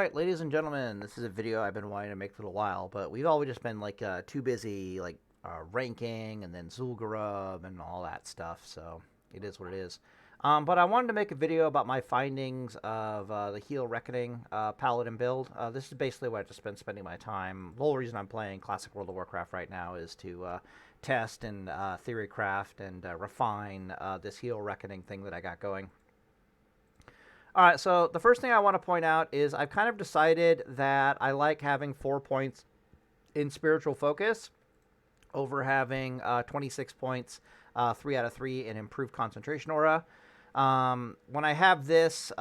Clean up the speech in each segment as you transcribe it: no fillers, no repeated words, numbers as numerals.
Alright, ladies and gentlemen, this is a video I've been wanting to make for a while, but we've all just been like too busy ranking and then Zul'Gurub and all that stuff, so it is what it is. But I wanted to make a video about my findings of the Heel Reckoning Paladin build. This is basically what I've just been spending my time. The whole reason I'm playing Classic World of Warcraft right now is to test and theorycraft and refine this Heel Reckoning thing that I got going. All right, so the first thing I want to point out is I've kind of decided that I like having 4 points in spiritual focus over having 26 points, 3 out of 3 in improved concentration aura. When I have this,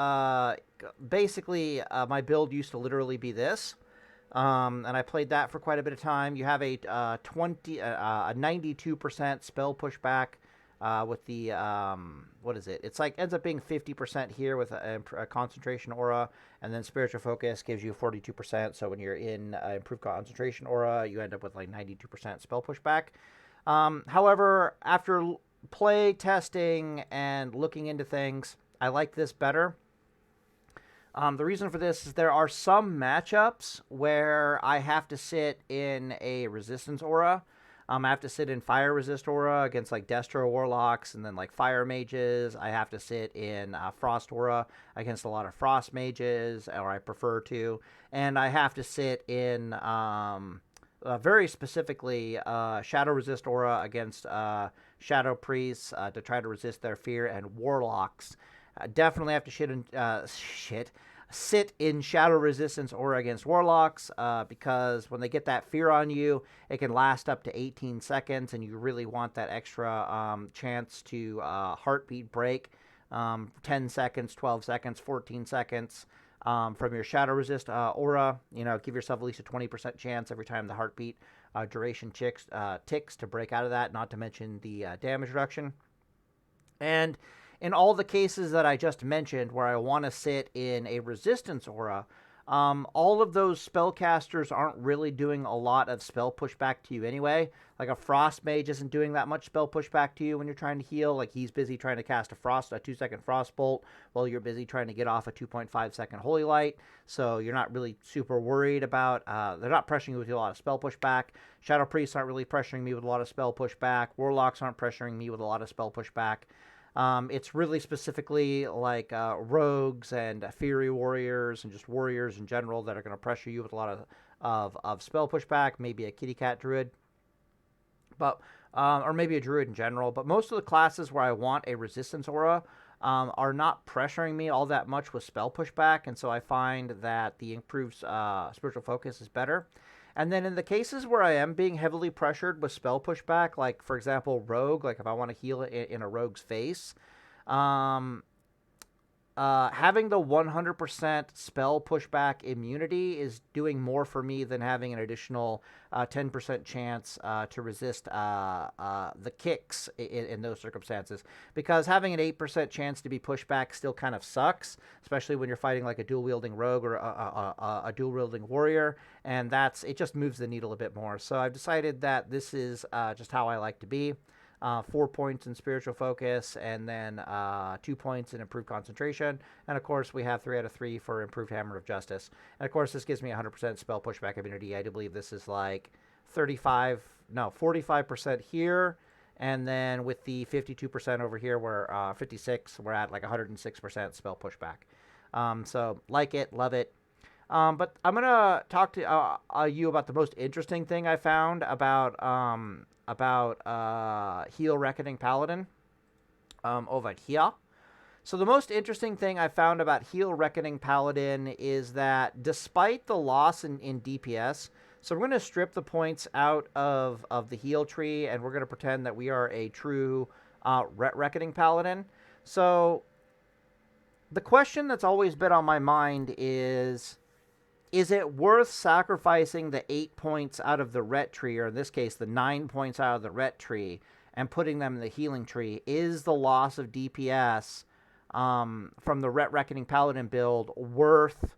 basically my build used to literally be this. And I played that for quite a bit of time. You have a 92% spell pushback with the what is it? It's like ends up being 50% here with a concentration aura, and then spiritual focus gives you 42%. So when you're in improved concentration aura, you end up with like 92% spell pushback. However, after play testing and looking into things, I like this better. The reason for this is there are some matchups where I have to sit in a resistance aura. I have to sit in fire resist aura against like Destro warlocks and then like fire mages. I have to sit in frost aura against a lot of frost mages, or I prefer to. And I have to sit in very specifically shadow resist aura against shadow priests to try to resist their fear, and warlocks. Definitely have to sit in shadow resistance aura against warlocks because when they get that fear on you, it can last up to 18 seconds, and you really want that extra chance to heartbeat break 10 seconds, 12 seconds, 14 seconds from your shadow resist aura. You know, give yourself at least a 20% chance every time the heartbeat duration ticks to break out of that, not to mention the damage reduction. And in all the cases that I just mentioned where I want to sit in a resistance aura, all of those spellcasters aren't really doing a lot of spell pushback to you anyway. Like a frost mage isn't doing that much spell pushback to you when you're trying to heal. Like he's busy trying to cast a 2-second frost bolt while you're busy trying to get off a 2.5-second holy light. So you're not really super worried about, they're not pressuring you with a lot of spell pushback. Shadow priests aren't really pressuring me with a lot of spell pushback. Warlocks aren't pressuring me with a lot of spell pushback. It's really specifically like rogues and fury warriors and just warriors in general that are going to pressure you with a lot of spell pushback, maybe a kitty cat druid, but or maybe a druid in general. But most of the classes where I want a resistance aura are not pressuring me all that much with spell pushback, and so I find that the improved spiritual focus is better. And then in the cases where I am being heavily pressured with spell pushback, like, for example, rogue, like if I want to heal it in a rogue's face, having the 100% spell pushback immunity is doing more for me than having an additional 10% chance to resist the kicks in those circumstances. Because having an 8% chance to be pushed back still kind of sucks, especially when you're fighting like a dual-wielding rogue or a dual-wielding warrior, and it just moves the needle a bit more. So I've decided that this is just how I like to be. 4 points in spiritual focus, and then 2 points in improved concentration. And of course, we have 3 out of 3 for improved Hammer of Justice. And of course, this gives me 100% spell pushback immunity. I do believe this is like 45% here. And then with the 52% over here, we're 56, we're at like 106% spell pushback. So like it, love it. But I'm going to talk to you about the most interesting thing I found about Heel Reckoning Paladin over here. So the most interesting thing I found about Heel Reckoning Paladin is that despite the loss in DPS, so we're going to strip the points out of the heal tree, and we're going to pretend that we are a true Ret Reckoning Paladin. So the question that's always been on my mind is it worth sacrificing the 8 points out of the Ret Tree, or in this case, the 9 points out of the Ret Tree, and putting them in the healing tree? Is the loss of DPS from the Ret Reckoning Paladin build worth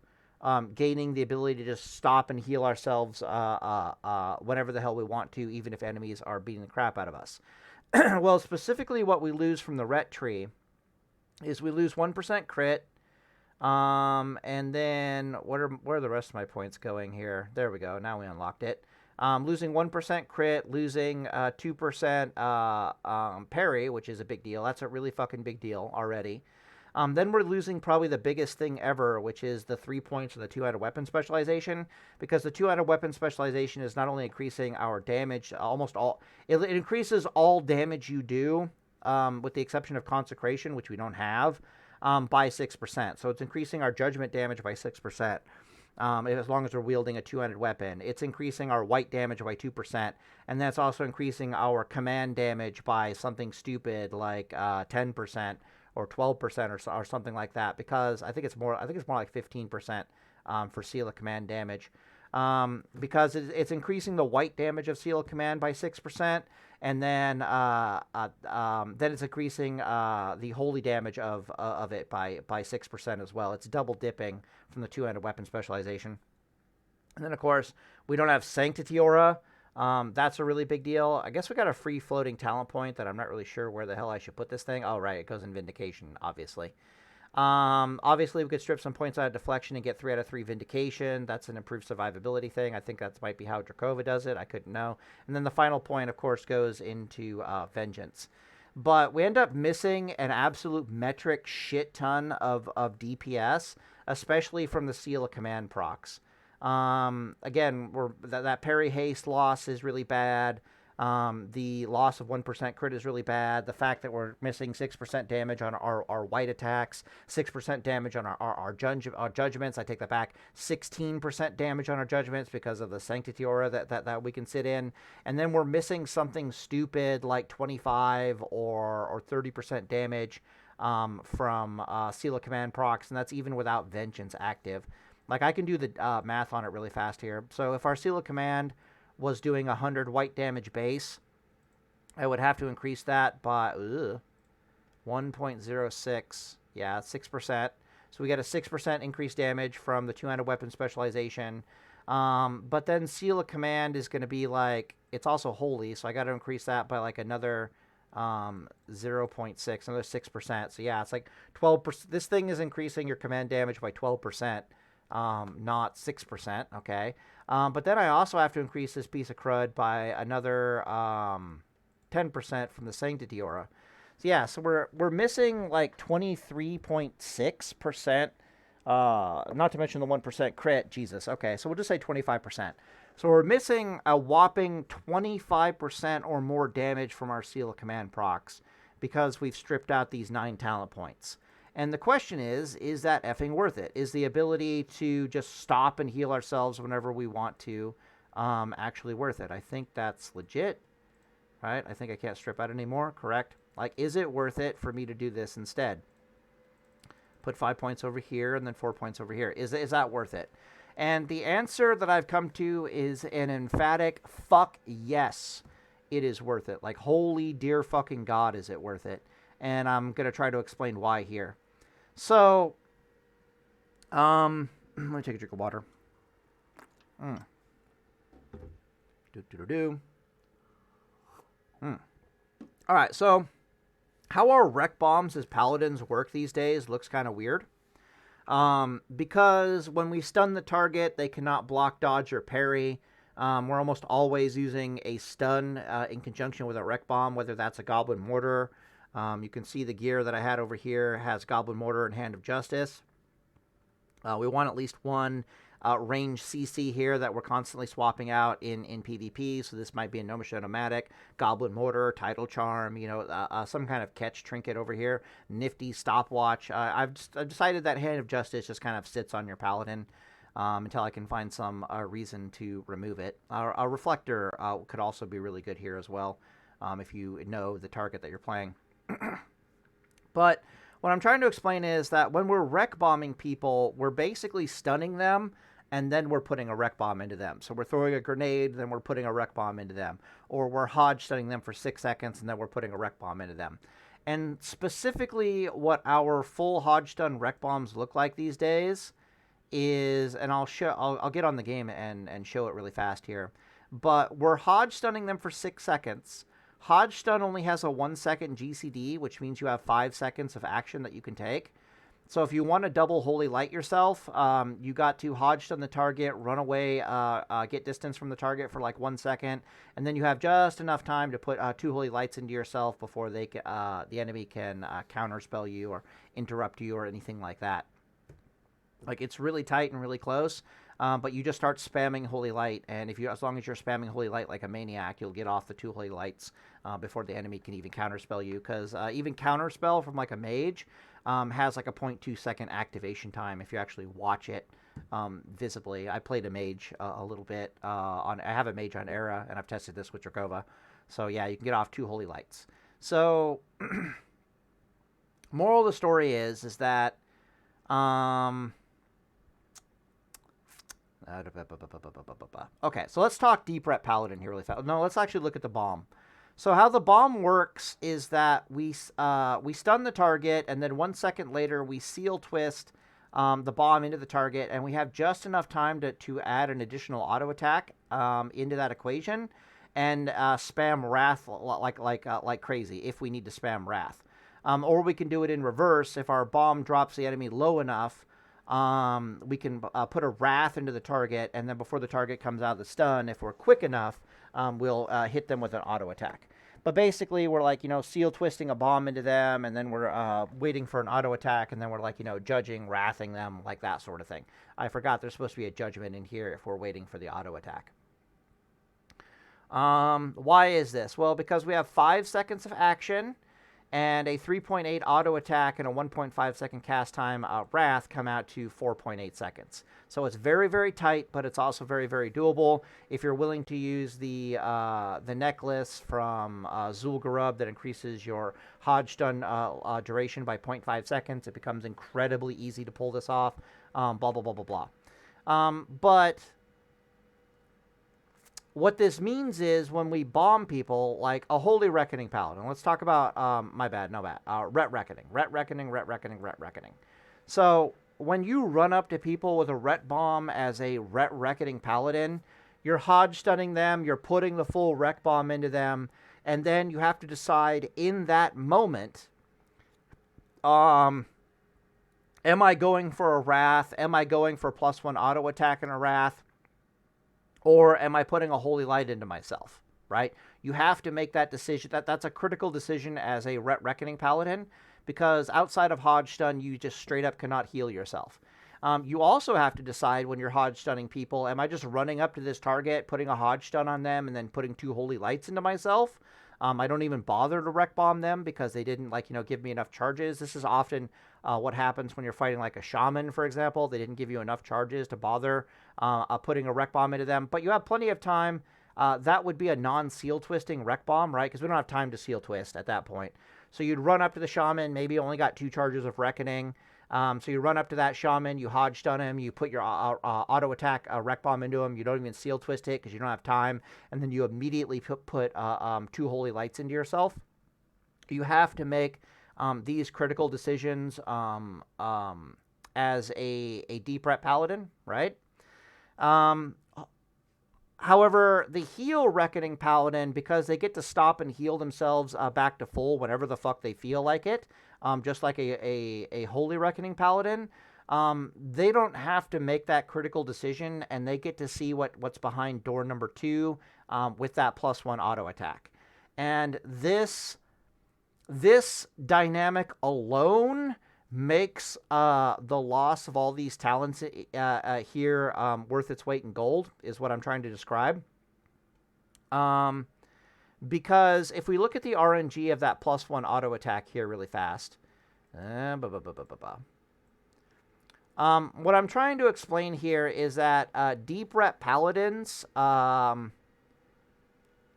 gaining the ability to just stop and heal ourselves whenever the hell we want to, even if enemies are beating the crap out of us? Well, specifically what we lose from the Ret Tree is we lose 1% crit, And then where are the rest of my points going here? There we go. Now we unlocked it. Losing 1% crit, losing 2% parry, which is a big deal. That's a really fucking big deal already. Then we're losing probably the biggest thing ever, which is the 3 points of the two-handed weapon specialization, because the two-handed weapon specialization is not only increasing our damage, it increases all damage you do, with the exception of consecration, which we don't have, by 6%. So it's increasing our judgment damage by 6%. As long as we're wielding a two-handed weapon. It's increasing our white damage by 2%, and that's also increasing our command damage by something stupid like 10% or 12% or something like that, because I think it's more like 15% for Seal of Command damage. Because it's increasing the white damage of Seal of Command by 6%, and then it's increasing the holy damage of it by 6% as well. It's double dipping from the two-handed weapon specialization. And then, of course, we don't have Sanctity Aura. That's a really big deal. I guess we got a free floating talent point that I'm not really sure where the hell I should put this thing. Oh, right, it goes in Vindication, obviously. Obviously, we could strip some points out of Deflection and get 3 out of 3 Vindication. That's an improved survivability thing. I think that might be how Drakova does it. I couldn't know. And then the final point, of course, goes into Vengeance. But we end up missing an absolute metric shit ton of DPS, especially from the Seal of Command procs. Again, that parry haste loss is really bad. The loss of 1% crit is really bad. The fact that we're missing 6% damage on our white attacks, 6% damage on our judgments. I take that back. 16% damage on our judgments because of the Sanctity Aura that we can sit in. And then we're missing something stupid like 25 or 30% damage from Seal of Command procs, and that's even without Vengeance active. Like, I can do the math on it really fast here. So if our Seal of Command was doing 100 white damage base, I would have to increase that by 1.06. Yeah, 6%. So we get a 6% increased damage from the two-handed weapon specialization. But then Seal of Command is going to be like, it's also holy, so I got to increase that by like another 0.6, another 6%. So yeah, it's like 12%. This thing is increasing your command damage by 12%. Not 6%, okay? But then I also have to increase this piece of crud by another 10% from the Sanctity Aura. So yeah, so we're missing like 23.6%, not to mention the 1% crit. Jesus, okay, so we'll just say 25%. So we're missing a whopping 25% or more damage from our Seal of Command procs because we've stripped out these 9 talent points. And the question is that effing worth it? Is the ability to just stop and heal ourselves whenever we want to actually worth it? I think that's legit, right? I think I can't strip out anymore, correct? Like, is it worth it for me to do this instead? Put 5 points over here and then 4 points over here. Is that worth it? And the answer that I've come to is an emphatic fuck yes, it is worth it. Like, holy dear fucking God, is it worth it? And I'm going to try to explain why here. So, let me take a drink of water. All right, so how our Reck bombs as Paladins work these days looks kind of weird. Because when we stun the target, they cannot block, dodge, or parry. We're almost always using a stun in conjunction with a Reck bomb, whether that's a Goblin Mortar. You can see the gear that I had over here has Goblin Mortar and Hand of Justice. We want at least one range CC here that we're constantly swapping out in PvP. So this might be a Nomadic, Goblin Mortar, Tidal Charm, some kind of catch trinket over here. Nifty stopwatch. I've decided that Hand of Justice just kind of sits on your Paladin until I can find some reason to remove it. A Reflector could also be really good here as well if you know the target that you're playing. But what I'm trying to explain is that when we're Reck bombing people, we're basically stunning them, and then we're putting a Reck bomb into them. So we're throwing a grenade, then we're putting a Reck bomb into them. Or we're Hodge stunning them for 6 seconds, and then we're putting a Reck bomb into them. And specifically what our full Hodge stun Reck bombs look like these days is, and I'll get on the game and show it really fast here, but we're Hodge stunning them for 6 seconds. Hodge stun only has a 1 second GCD, which means you have 5 seconds of action that you can take. So if you want to double Holy Light yourself, you got to hodge stun the target, run away, get distance from the target for like 1 second, and then you have just enough time to put 2 Holy Lights into yourself before the enemy can counterspell you or interrupt you or anything like that. Like, it's really tight and really close, but you just start spamming Holy Light, and as long as you're spamming Holy Light like a maniac, you'll get off the 2 Holy Lights before the enemy can even counterspell you, because even counterspell from like a mage has like a 0.2 second activation time if you actually watch it visibly. I played a mage a little bit. I have a mage on Era, and I've tested this with Drakova. So yeah, you can get off 2 Holy Lights. So moral of the story is that okay, so let's talk deep Ret Paladin here really fast. No, let's actually look at the bomb. So how the bomb works is that we stun the target, and then 1 second later we seal twist the bomb into the target, and we have just enough time to add an additional auto attack into that equation, and spam Wrath like crazy if we need to spam Wrath, or we can do it in reverse. If our bomb drops the enemy low enough, we can put a Wrath into the target, and then before the target comes out of the stun, if we're quick enough, we'll hit them with an auto attack. But basically, we're like, seal twisting a bomb into them, and then we're waiting for an auto attack, and then we're like, judging, wrathing them, like that sort of thing. I forgot there's supposed to be a judgment in here if we're waiting for the auto attack. Why is this? Well, because we have 5 seconds of action, and a 3.8 auto attack and a 1.5 second cast time Wrath come out to 4.8 seconds. So it's very, very tight, but it's also very, very doable. If you're willing to use the necklace from Zul'Gurub that increases your hodge stun duration by 0.5 seconds, it becomes incredibly easy to pull this off. Blah, blah, blah, blah, blah. But what this means is when we bomb people, like a Holy Reckoning Paladin. Let's talk about, Ret Reckoning. Ret Reckoning, Ret Reckoning, Ret Reckoning. So when you run up to people with a Ret Bomb as a Ret Reckoning Paladin, you're hodge stunning them, you're putting the full Rec Bomb into them, and then you have to decide in that moment, am I going for a Wrath? Am I going for +1 auto attack and a Wrath? Or am I putting a Holy Light into myself, right? You have to make that decision. That's a critical decision as a Ret Reckoning Paladin, because outside of hodge stun, you just straight up cannot heal yourself. You also have to decide when you're hodge stunning people, am I just running up to this target, putting a hodge stun on them, and then putting 2 Holy Lights into myself? I don't even bother to Rec Bomb them because they didn't, give me enough charges. This is often what happens when you're fighting like a Shaman, for example. They didn't give you enough charges to bother putting a Rec Bomb into them. But you have plenty of time. That would be a non-seal twisting Rec Bomb, right? Because we don't have time to seal twist at that point. So you'd run up to the Shaman, maybe only got 2 charges of Reckoning. So you run up to that Shaman, you hodge stun him, you put your auto attack Rec Bomb into him, you don't even seal twist it because you don't have time, and then you immediately put 2 Holy Lights into yourself. You have to make these critical decisions as a deep Ret Paladin, right? However, the heal Reckoning Paladin, because they get to stop and heal themselves back to full whenever the fuck they feel like it, just like a Holy Reckoning Paladin, they don't have to make that critical decision, and they get to see what's behind door number 2 with that +1 auto attack. And this dynamic alone makes the loss of all these talents here worth its weight in gold, is what I'm trying to describe. Because if we look at the RNG of that +1 auto attack here really fast, what I'm trying to explain here is that deep Ret Paladins,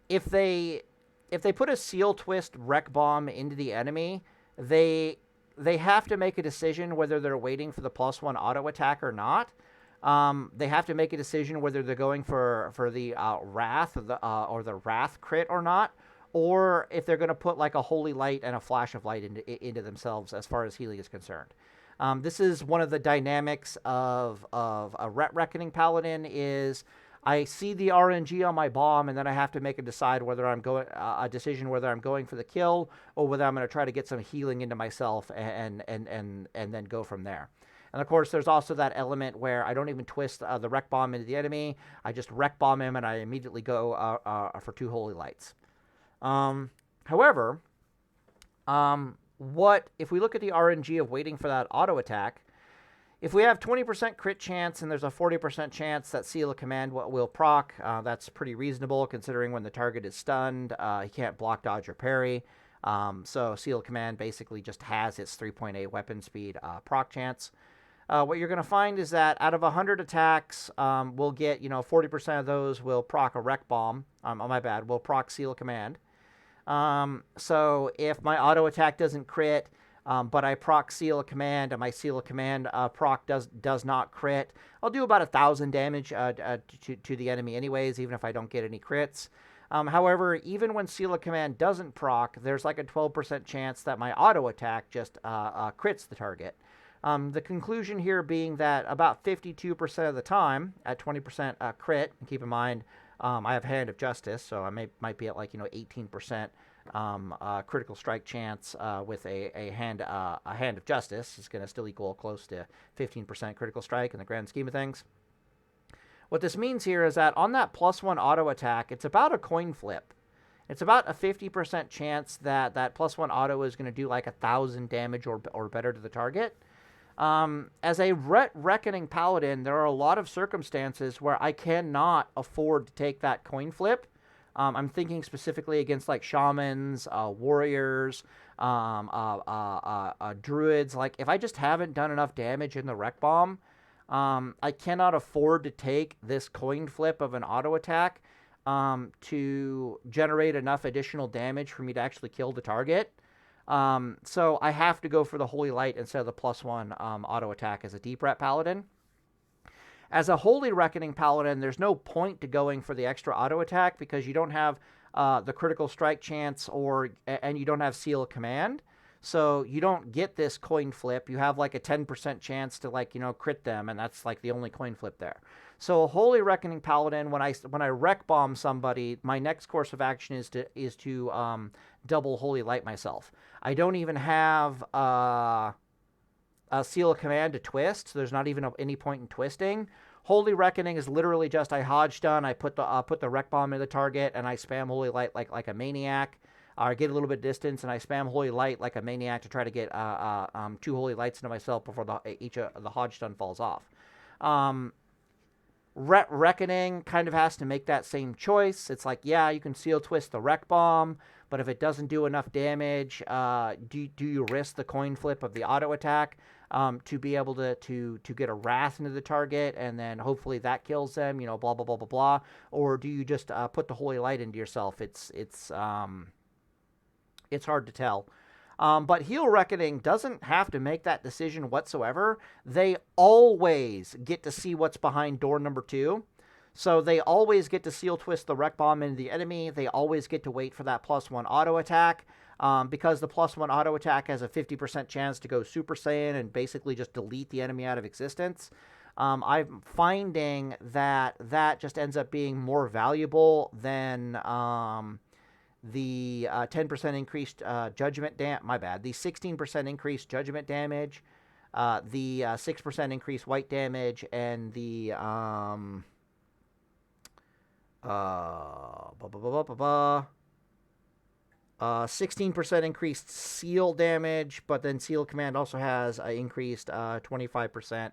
if they put a seal twist Rec Bomb into the enemy, they have to make a decision whether they're waiting for the +1 auto attack or not. They have to make a decision whether they're going for the Wrath or the Wrath crit or not, or if they're going to put like a Holy Light and a Flash of Light into themselves as far as healing is concerned. This is one of the dynamics of a Ret Reckoning Paladin is I see the RNG on my bomb, and then I have to make a decision whether I'm going for the kill or whether I'm going to try to get some healing into myself and then go from there. And of course, there's also that element where I don't even twist the Reck Bomb into the enemy. I just Reck Bomb him, and I immediately go for 2 Holy Lights. However, if we look at the RNG of waiting for that auto attack, if we have 20% crit chance and there's a 40% chance that Seal of Command will proc, that's pretty reasonable considering when the target is stunned, he can't block, dodge, or parry. So Seal of Command basically just has its 3.8 weapon speed proc chance. What you're going to find is that out of 100 attacks, we'll get, 40% of those will proc a Reck Bomb. Will proc Seal of Command. So if my auto attack doesn't crit, but I proc Seal of Command, and my Seal of Command proc does not crit, I'll do about 1,000 damage to the enemy anyways, even if I don't get any crits. However, even when Seal of Command doesn't proc, there's like a 12% chance that my auto attack just crits the target. The conclusion here being that about 52% of the time, at 20% crit, and keep in mind, I have Hand of Justice, so I might be at 18% critical strike chance with a hand of Justice. It's going to still equal close to 15% critical strike in the grand scheme of things. What this means here is that on that +1 auto attack, it's about a coin flip. It's about a 50% chance that +1 auto is going to do 1,000 damage or better to the target. As a Ret Reckoning Paladin, there are a lot of circumstances where I cannot afford to take that coin flip. I'm thinking specifically against shamans, warriors, druids. If I just haven't done enough damage in the Reck Bomb, I cannot afford to take this coin flip of an auto attack to generate enough additional damage for me to actually kill the target. So I have to go for the Holy Light instead of the +1 auto attack as a Deep Ret Paladin. As a Holy Reckoning Paladin, there's no point to going for the extra auto attack because you don't have the critical strike chance and you don't have Seal of Command. So you don't get this coin flip. You have a 10% chance to crit them, and that's the only coin flip there. So a Holy Reckoning Paladin, when I Reck Bomb somebody, my next course of action is to double Holy Light myself. I don't even have a Seal of Command to twist, so there's not even any point in twisting. Holy Reckoning is literally just I hodge stun, I put the Reck Bomb into the target, and I spam Holy Light like a maniac. Or get a little bit of distance, and I spam Holy Light like a maniac to try to get 2 Holy Lights into myself before each of the hodge stun falls off. Ret Reckoning kind of has to make that same choice. It's yeah, you can Seal Twist the Reck Bomb, but if it doesn't do enough damage, do you risk the coin flip of the auto attack to be able to get a Wrath into the target, and then hopefully that kills them, blah, blah, blah, blah, blah. Or do you just put the Holy Light into yourself? It's hard to tell. But Heel Reckoning doesn't have to make that decision whatsoever. They always get to see what's behind door number 2. So they always get to Seal Twist the Reck Bomb into the enemy. They always get to wait for that +1 auto attack. Because the +1 auto attack has a 50% chance to go Super Saiyan and basically just delete the enemy out of existence. I'm finding that just ends up being more valuable than the 10% increased judgment the 16% increased judgment damage, the 6% increased white damage, and the 16% increased seal damage, but then Seal Command also has increased 25%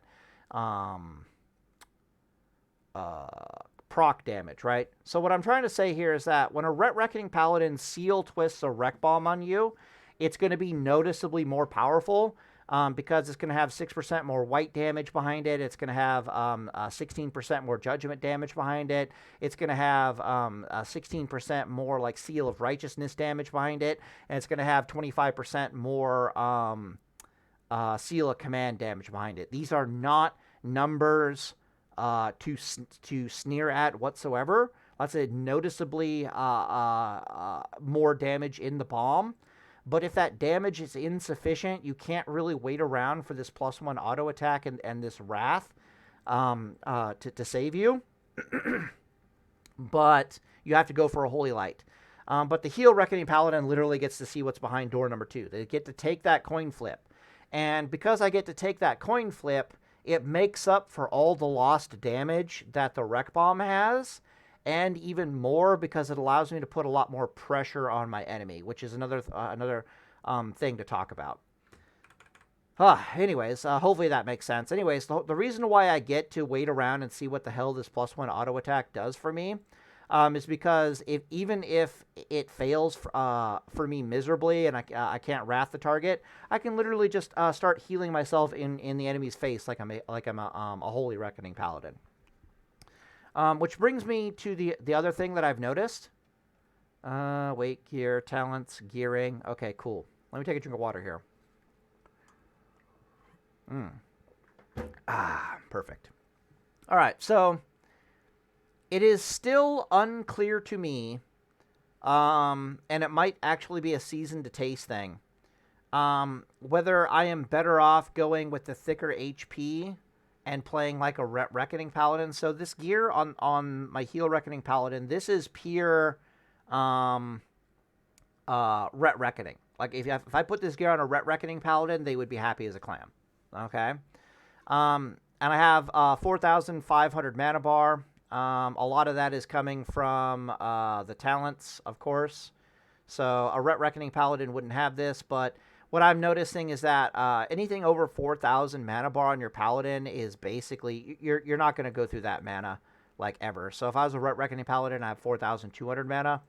proc damage, right? So what I'm trying to say here is that when a Ret Reckoning Paladin Seal twists a Reck Bomb on you, it's going to be noticeably more powerful because it's going to have 6% more white damage behind it. It's going to have 16% more judgment damage behind it. It's going to have 16% more Seal of Righteousness damage behind it. And it's going to have 25% more Seal of Command damage behind it. These are not numbers to sneer at whatsoever. That's a noticeably more damage in the bomb. But if that damage is insufficient, you can't really wait around for this +1 auto attack and this Wrath to save you. but you have to go for a Holy Light. But the Heal Reckoning Paladin literally gets to see what's behind door number 2. They get to take that coin flip. And because I get to take that coin flip, it makes up for all the lost damage that the Wreck Bomb has, and even more because it allows me to put a lot more pressure on my enemy, which is another thing to talk about. Anyways, hopefully that makes sense. Anyways, the reason why I get to wait around and see what the hell this +1 auto attack does for me is because even if it fails for me miserably and I can't wrath the target, I can literally just start healing myself in the enemy's face like I'm a Holy Reckoning Paladin. Which brings me to the other thing that I've noticed. Wait, gear, talents, gearing. Okay, cool. Let me take a drink of water here. Perfect. All right, so it is still unclear to me, and it might actually be a season to taste thing, whether I am better off going with the thicker HP and playing like a Ret Reckoning Paladin. So this gear on my Heal Reckoning Paladin, this is pure Ret Reckoning. Like if I put this gear on a Ret Reckoning Paladin, they would be happy as a clam. Okay. And I have 4,500 mana bar. A lot of that is coming from the talents, of course. So a Ret Reckoning Paladin wouldn't have this, but what I'm noticing is that anything over 4,000 mana bar on your Paladin is basically, you're not going to go through that mana like ever. So if I was a Ret Reckoning Paladin, I have 4,200 mana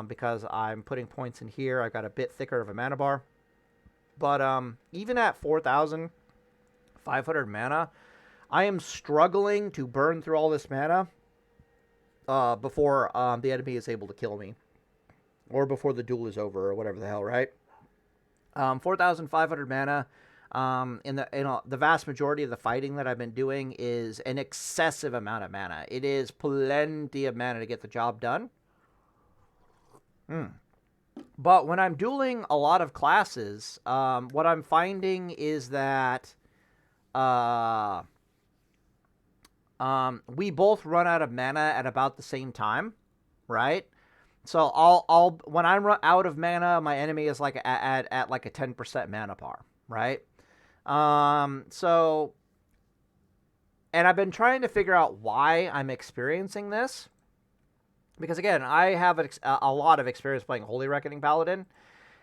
because I'm putting points in here. I've got a bit thicker of a mana bar. But even at 4,500 mana, I am struggling to burn through all this mana before the enemy is able to kill me. Or before the duel is over, or whatever the hell, right? 4,500 mana in the vast majority of the fighting that I've been doing is an excessive amount of mana. It is plenty of mana to get the job done. But when I'm dueling a lot of classes, what I'm finding is that we both run out of mana at about the same time, right? So I'll when I'm out of mana, my enemy is like at like a 10% mana bar, right? So, and I've been trying to figure out why I'm experiencing this. Because again, I have a lot of experience playing Holy Reckoning Paladin.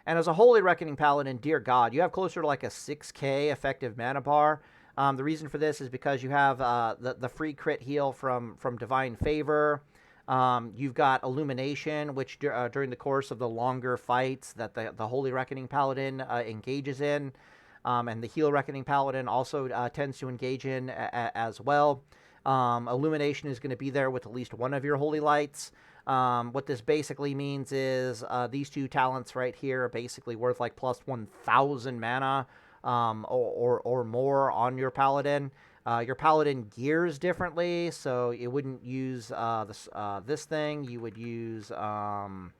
And as a Holy Reckoning Paladin, dear God, you have closer to like a 6k effective mana bar. The reason for this is because you have the free crit heal from Divine Favor. You've got Illumination, which during the course of the longer fights that the Holy Reckoning Paladin engages in. And the Heal Reckoning Paladin also tends to engage in as well. Illumination is going to be there with at least one of your Holy Lights. What this basically means is these two talents right here are basically worth like plus 1,000 mana or more on your Paladin. Your Paladin gears differently, so you wouldn't use this thing. You would use the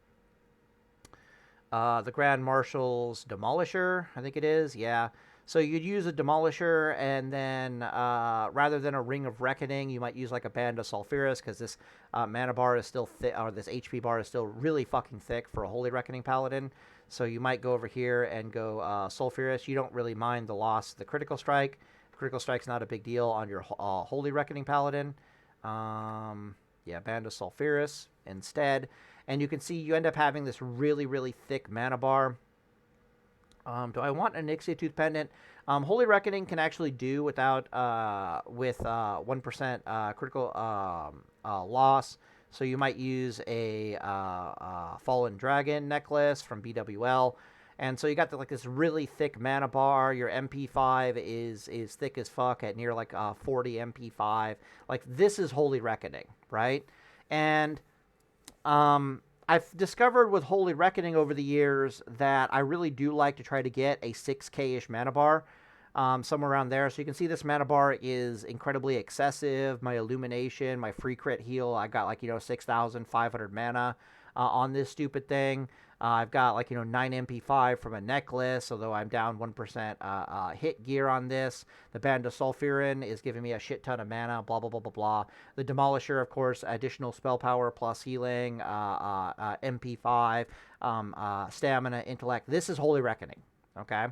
Grand Marshal's Demolisher, I think it is. Yeah. So you'd use a Demolisher, and then rather than a Ring of Reckoning, you might use like a Band of Sulfuras, because this mana bar is still thick, or this HP bar is still really fucking thick for a Holy Reckoning Paladin. So you might go over here and go Sulfuras. You don't really mind the loss of the Critical Strike. Critical Strike's not a big deal on your Holy Reckoning Paladin. Yeah, Band of Sulfuras instead. And you can see you end up having this really, really thick mana bar. Do I want an Ixia Tooth Pendant? Holy Reckoning can actually do without with 1% critical loss. So you might use a Fallen Dragon necklace from BWL. And so you got like this really thick mana bar. Your MP5 is thick as fuck at near like 40 MP5. Like this is Holy Reckoning, right? And I've discovered with Holy Reckoning over the years that I really do like to try to get a 6k-ish mana bar, somewhere around there. So you can see this mana bar is incredibly excessive. My Illumination, my free crit heal, I got like, 6,500 mana on this stupid thing. I've got like, 9 MP5 from a necklace, although I'm down 1% hit gear on this. The Band of Sulfurin is giving me a shit ton of mana, blah, blah, blah, blah, blah. The Demolisher, of course, additional spell power plus healing, MP5, stamina, intellect. This is Holy Reckoning, okay?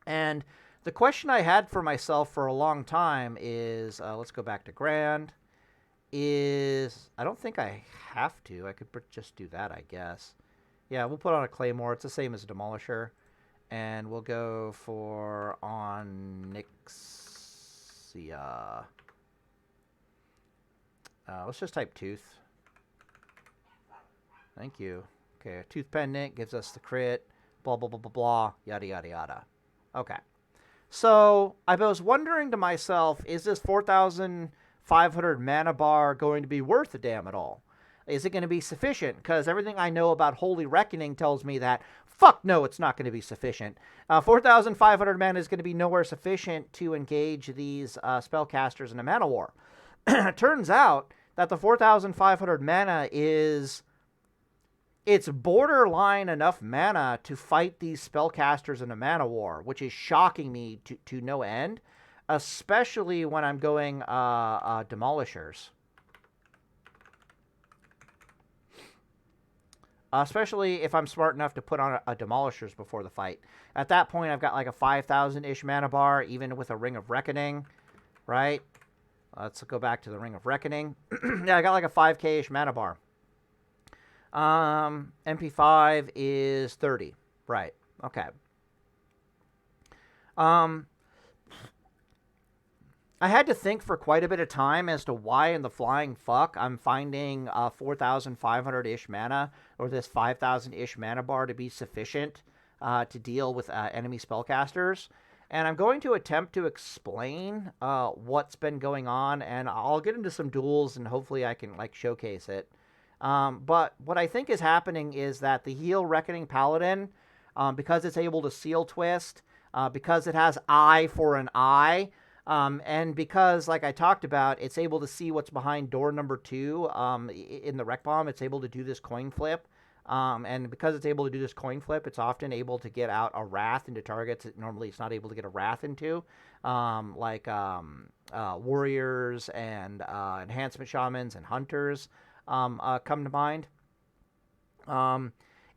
And the question I had for myself for a long time is, let's go back to Grand, is, I don't think I have to. I could just do that, I guess. Yeah, we'll put on a Claymore. It's the same as a Demolisher. And we'll go for Onyxia. Let's just type Tooth. Thank you. Okay, Tooth Pendant gives us the crit. Blah, blah, blah, blah, blah. Yada, yada, yada. Okay. So, I was wondering to myself, is this 4,500 mana bar going to be worth a damn at all? Is it going to be sufficient? Because everything I know about Holy Reckoning tells me that, fuck no, it's not going to be sufficient. 4,500 mana is going to be nowhere sufficient to engage these spellcasters in a mana war. It turns out that the 4,500 mana is... it's borderline enough mana to fight these spellcasters in a mana war, which is shocking me to no end, especially when I'm going Demolishers. Especially if I'm smart enough to put on a Demolishers before the fight. At that point, I've got like a 5,000-ish mana bar, even with a Ring of Reckoning, right? Let's go back to the Ring of Reckoning. Yeah, I got like a 5k-ish mana bar. MP5 is 30. Right. Okay. I had to think for quite a bit of time as to why in the flying fuck I'm finding 4,500-ish mana, or this 5,000-ish mana bar to be sufficient to deal with enemy spellcasters. And I'm going to attempt to explain what's been going on, and I'll get into some duels, and hopefully I can like showcase it. But what I think is happening is that the Heal Reckoning Paladin, because it's able to Seal Twist, because it has eye for an eye, and because, like I talked about, it's able to see what's behind door number 2 in the Wreck Bomb, it's able to do this coin flip. And because it's able to do this coin flip, it's often able to get out a Wrath into targets that normally it's not able to get a Wrath into, like Warriors and Enhancement Shamans and Hunters. Come to mind.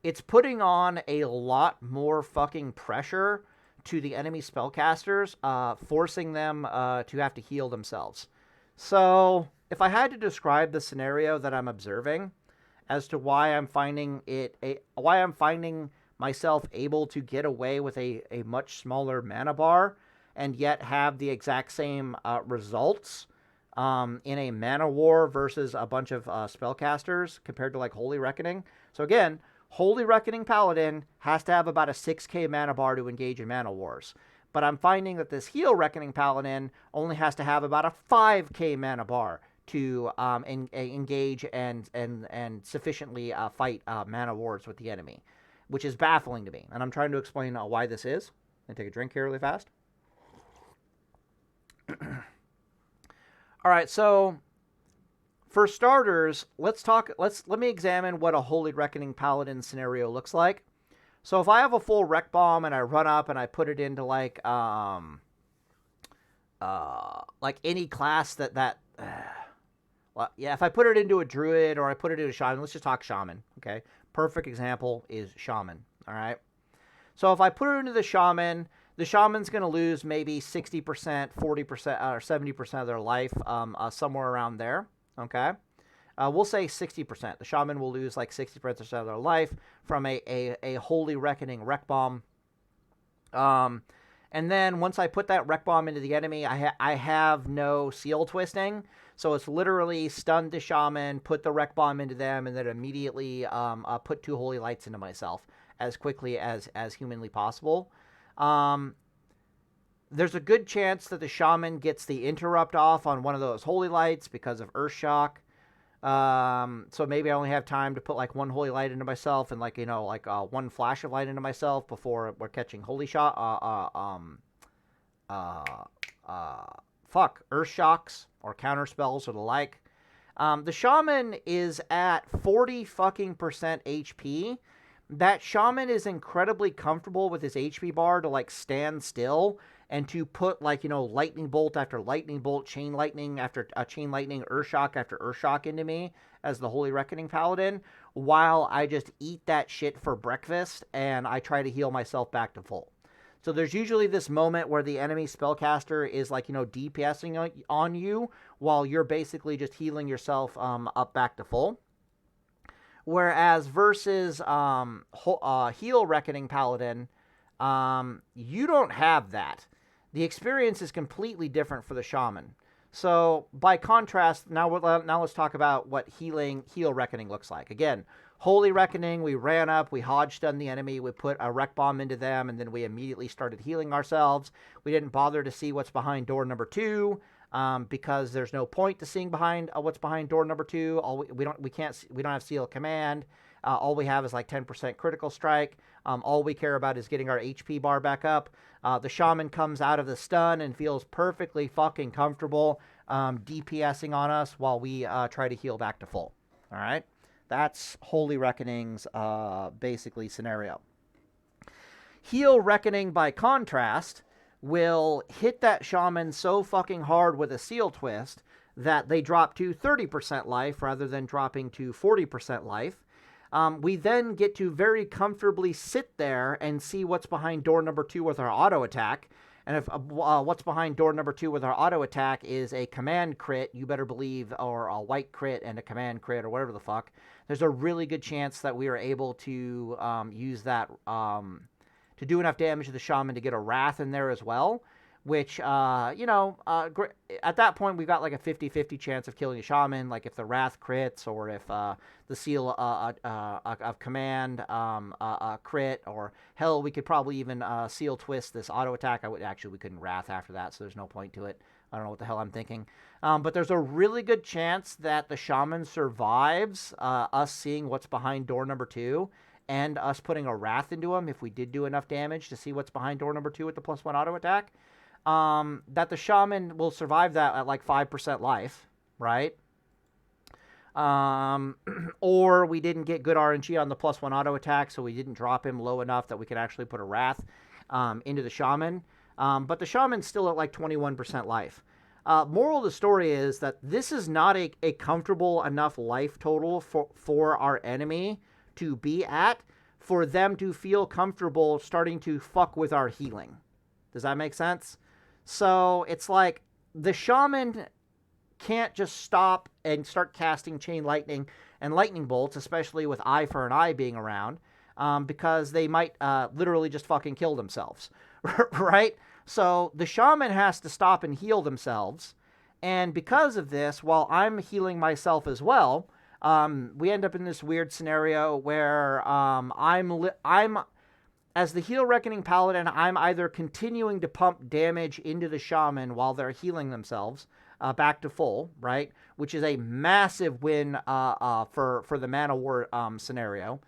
It's putting on a lot more fucking pressure to the enemy spellcasters, forcing them to have to heal themselves. So, if I had to describe the scenario that I'm observing as to why I'm finding myself able to get away with a much smaller mana bar and yet have the exact same results in a mana war versus a bunch of spellcasters compared to like Holy Reckoning. So again, Holy Reckoning Paladin has to have about a 6k mana bar to engage in mana wars. But I'm finding that this Heal Reckoning Paladin only has to have about a 5k mana bar to engage and sufficiently fight mana wars with the enemy, which is baffling to me. And I'm trying to explain why this is. I'm going to take a drink here really fast. All right, so for starters, let me examine what a Holy Reckoning Paladin scenario looks like. So if I have a full Wreck Bomb and I run up and I put it into like any class well, yeah, if I put it into a Druid or I put it into a Shaman, let's just talk Shaman, okay? Perfect example is Shaman, all right? So if I put it into the Shaman's going to lose maybe 60%, 40%, or 70% of their life, somewhere around there, okay? We'll say 60%. The Shaman will lose like 60% of their life from a Holy Reckoning Wreck Bomb. And then once I put that Wreck Bomb into the enemy, I have no Seal Twisting. So it's literally stun the Shaman, put the Wreck Bomb into them, and then immediately put 2 Holy Lights into myself as quickly as humanly possible. There's a good chance that the Shaman gets the interrupt off on one of those Holy Lights because of Earth Shock. So maybe I only have time to put like 1 Holy Light into myself and like, 1 Flash of Light into myself before we're catching Holy Shot. Earth Shocks or counter spells or the like. The Shaman is at 40 fucking % HP, that shaman is incredibly comfortable with his HP bar to like stand still and to put like, you know, lightning bolt after lightning bolt, chain lightning after chain lightning, earth shock after earth shock into me as the Holy Reckoning Paladin, while I just eat that shit for breakfast and I try to heal myself back to full. So there's usually this moment where the enemy spellcaster is like, you know, DPSing on you while you're basically just healing yourself up back to full. Whereas versus Heal Reckoning Paladin, you don't have that. The experience is completely different for the shaman. So by contrast, now let's talk about what Heal Reckoning looks like. Again, Holy Reckoning, we ran up, we hodge stunned the enemy, we put a Wreck Bomb into them, and then we immediately started healing ourselves. We didn't bother to see what's behind door number 2. Because there's no point to seeing behind what's behind door number 2. We don't have Seal Command. All we have is like 10% critical strike. All we care about is getting our HP bar back up. The shaman comes out of the stun and feels perfectly fucking comfortable DPSing on us while we try to heal back to full. All right, that's Holy Reckoning's basically scenario. Heal Reckoning, by contrast, will hit that shaman so fucking hard with a seal twist that they drop to 30% life rather than dropping to 40% life. We then get to very comfortably sit there and see what's behind door number 2 with our auto attack. And if what's behind door number 2 with our auto attack is a command crit, you better believe, or a white crit and a command crit or whatever the fuck, there's a really good chance that we are able to use that to do enough damage to the shaman to get a Wrath in there as well, which, at that point, we've got like a 50-50 chance of killing a shaman, like if the Wrath crits, or if the Seal of Command crit, or hell, we could probably even Seal twist this auto attack. We couldn't Wrath after that, so there's no point to it. I don't know what the hell I'm thinking. But there's a really good chance that the shaman survives us seeing what's behind door number 2, and us putting a Wrath into him if we did do enough damage to see what's behind door number 2 with the +1 auto attack, that the shaman will survive that at like 5% life, right? Or we didn't get good RNG on the +1 auto attack, so we didn't drop him low enough that we could actually put a Wrath into the shaman. But the shaman's still at like 21% life. Moral of the story is that this is not a comfortable enough life total for our enemy to be at for them to feel comfortable starting to fuck with our healing. Does that make sense? So it's like the shaman can't just stop and start casting chain lightning and lightning bolts, especially with eye for an eye being around, because they might literally just fucking kill themselves, right? So the shaman has to stop and heal themselves, and because of this, while I'm healing myself as well, we end up in this weird scenario where I'm as the Heal Reckoning Paladin, I'm either continuing to pump damage into the shaman while they're healing themselves back to full, right? Which is a massive win for the mana war scenario,